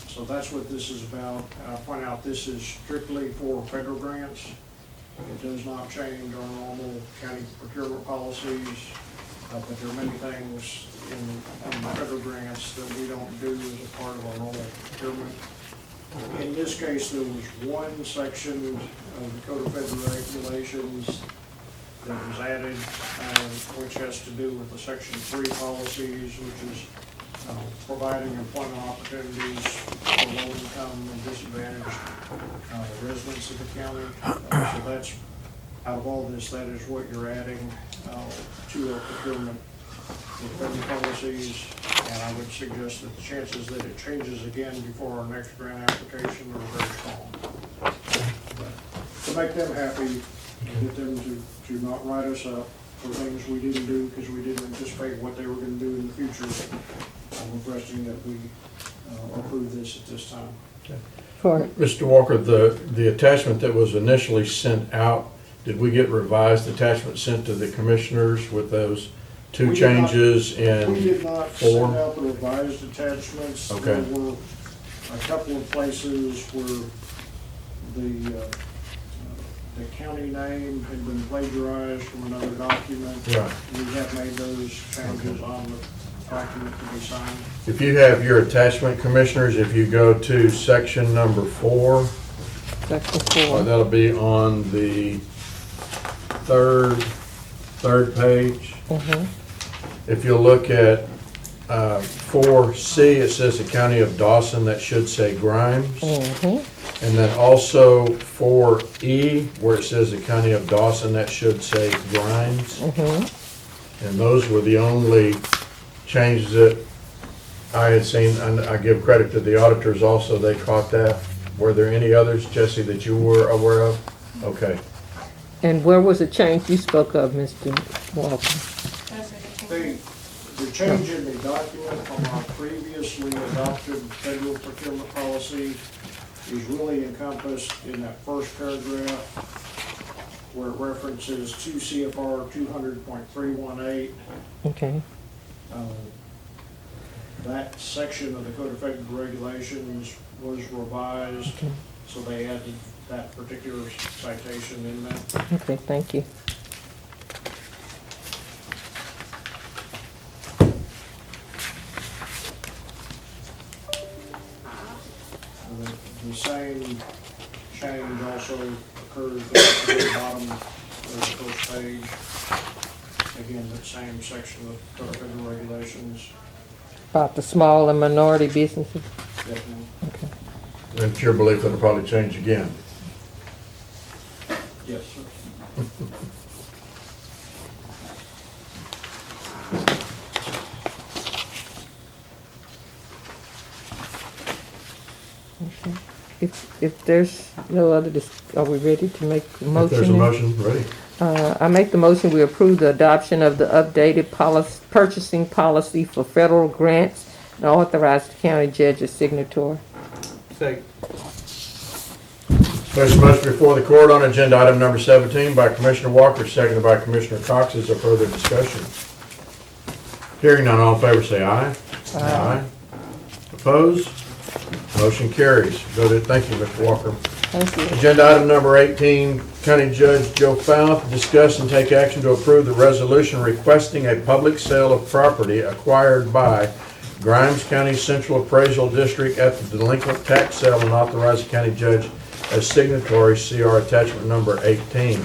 So that's what this is about. I point out this is strictly for federal grants. It does not change our normal county procurement policies, but there are many things in federal grants that we don't do as a part of our normal procurement. In this case, there was one section of the Code of Federal Regulations that was added, which has to do with the Section 3 policies, which is providing employment opportunities for low-income and disadvantaged residents of the county. So that's, out of all this, that is what you're adding to our procurement with federal policies. And I would suggest that the chances that it changes again before our next grant application are very strong. But to make them happy, get them to not write us up for things we didn't do because we didn't anticipate what they were going to do in the future. I'm requesting that we approve this at this time. Mr. Walker, the attachment that was initially sent out, did we get revised attachment sent to the commissioners with those two changes in We did not form? send out the revised attachments. Okay. There were a couple of places where the county name had been plagiarized from another document. Right. We have made those changes on the document to be signed. If you have your attachment, commissioners, if you go to section number 4, Section 4. that'll be on the third page. If you look at 4C, it says the County of Dawson. That should say Grimes. And then also for E, where it says the County of Dawson, that should say Grimes. And those were the only changes that I had seen, and I give credit to the auditors also, they caught that. Were there any others, Jesse, that you were aware of? Okay. And where was the change you spoke of, Mr. Walker? The change in the document from our previously adopted federal procurement policy is really encompassed in that first paragraph where it references 2 CFR 200.318. Okay. That section of the Code of Federal Regulations was revised, so they added that particular citation in there. Okay, thank you. The same change also occurs at the bottom of the first page. Again, that same section of Code of Federal Regulations. About the small and minority businesses? Definitely. Okay. And it's your belief that it'll probably change again? Yes, sir. Okay. If there's no other, are we ready to make a motion? If there's a motion, ready. I make the motion, we approve the adoption of the updated purchasing policy for federal grants and authorize the county judge as signatory. Second. There's a motion before the court on agenda item number 17 by Commissioner Walker, seconded by Commissioner Cox. Is there further discussion? Hearing none, all in favor say aye. Aye. Opposed? Motion carries. Thank you, Mr. Walker. Thank you. Agenda item number 18, County Judge Joe Fouth, discuss and take action to approve the resolution requesting a public sale of property acquired by Grimes County Central Appraisal District at the delinquent tax sale and authorize the county judge as signatory. CR attachment number 18.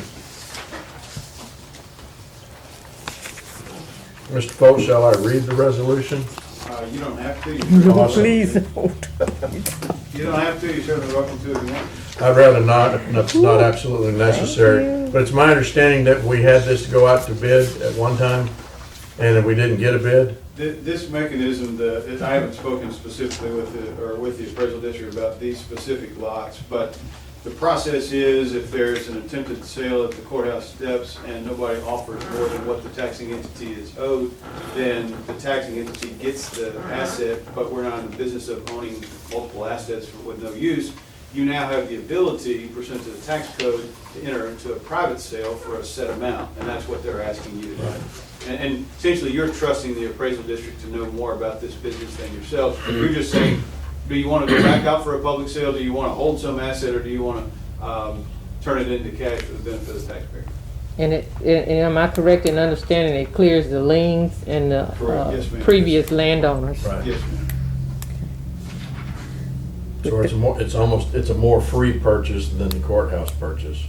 Mr. Folt, shall I read the resolution? You don't have to. Awesome. Please. You don't have to. You're certainly welcome to if you want. I'd rather not, if it's not absolutely necessary. But it's my understanding that we had this go out to bid at one time, and that we didn't get a bid. This mechanism, I haven't spoken specifically with the appraisal district about these specific lots, but the process is if there's an attempted sale at the courthouse steps and nobody offers more than what the taxing entity is owed, then the taxing entity gets the asset, but we're not in the business of owning multiple assets with no use. You now have the ability, pursuant to the tax code, to enter into a private sale for a set amount, and that's what they're asking you to do. And essentially, you're trusting the appraisal district to know more about this business than yourself. You're just saying, do you want to go back out for a public sale? Do you want to hold some asset, or do you want to turn it into cash for the benefit of the taxpayer? And am I correct in understanding it clears the liens and the Yes, ma'am. previous landowners? Right. Yes, ma'am. So it's a more free purchase than the courthouse purchase.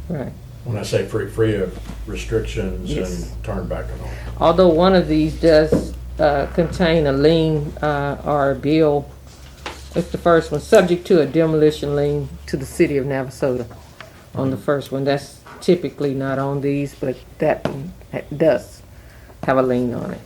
Right. When I say free of restrictions Yes. and turn back and all. Although one of these does contain a lien or a bill, it's the first one, subject to a demolition lien to the city of Navasota on the first one. That's typically not on these, but that one does have a lien on it.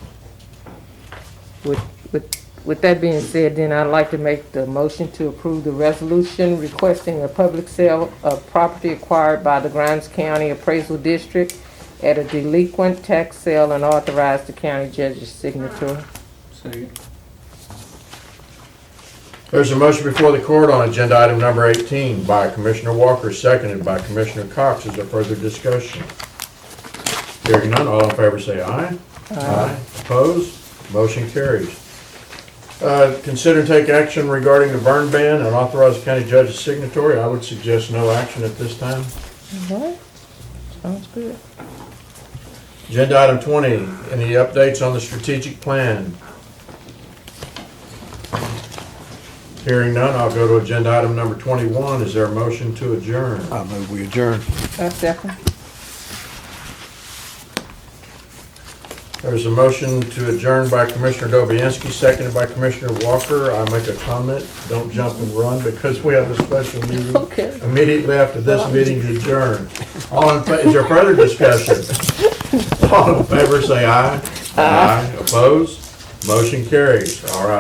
With that being said, then I'd like to make the motion to approve the resolution requesting a public sale of property acquired by the Grimes County Appraisal District at a delinquent tax sale and authorize the county judge's signature. Second. There's a motion before the court on agenda item number 18 by Commissioner Walker, seconded by Commissioner Cox. Is there further discussion? Hearing none, all in favor say aye. Aye. Opposed? Motion carries. Consider and take action regarding the burn ban and authorize the county judge's signatory. I would suggest no action at this time. Okay. Sounds good. Agenda item 20, any updates on the strategic plan? Hearing none, I'll go to agenda item number 21. Is there a motion to adjourn? I move we adjourn. Second. There's a motion to adjourn by Commissioner Dobianski, seconded by Commissioner Walker. I make a comment, don't jump and run because we have a special meeting Okay. immediately after this meeting is adjourned. Is there further discussion? All in favor, say aye. Aye. Opposed? Motion carries. All right.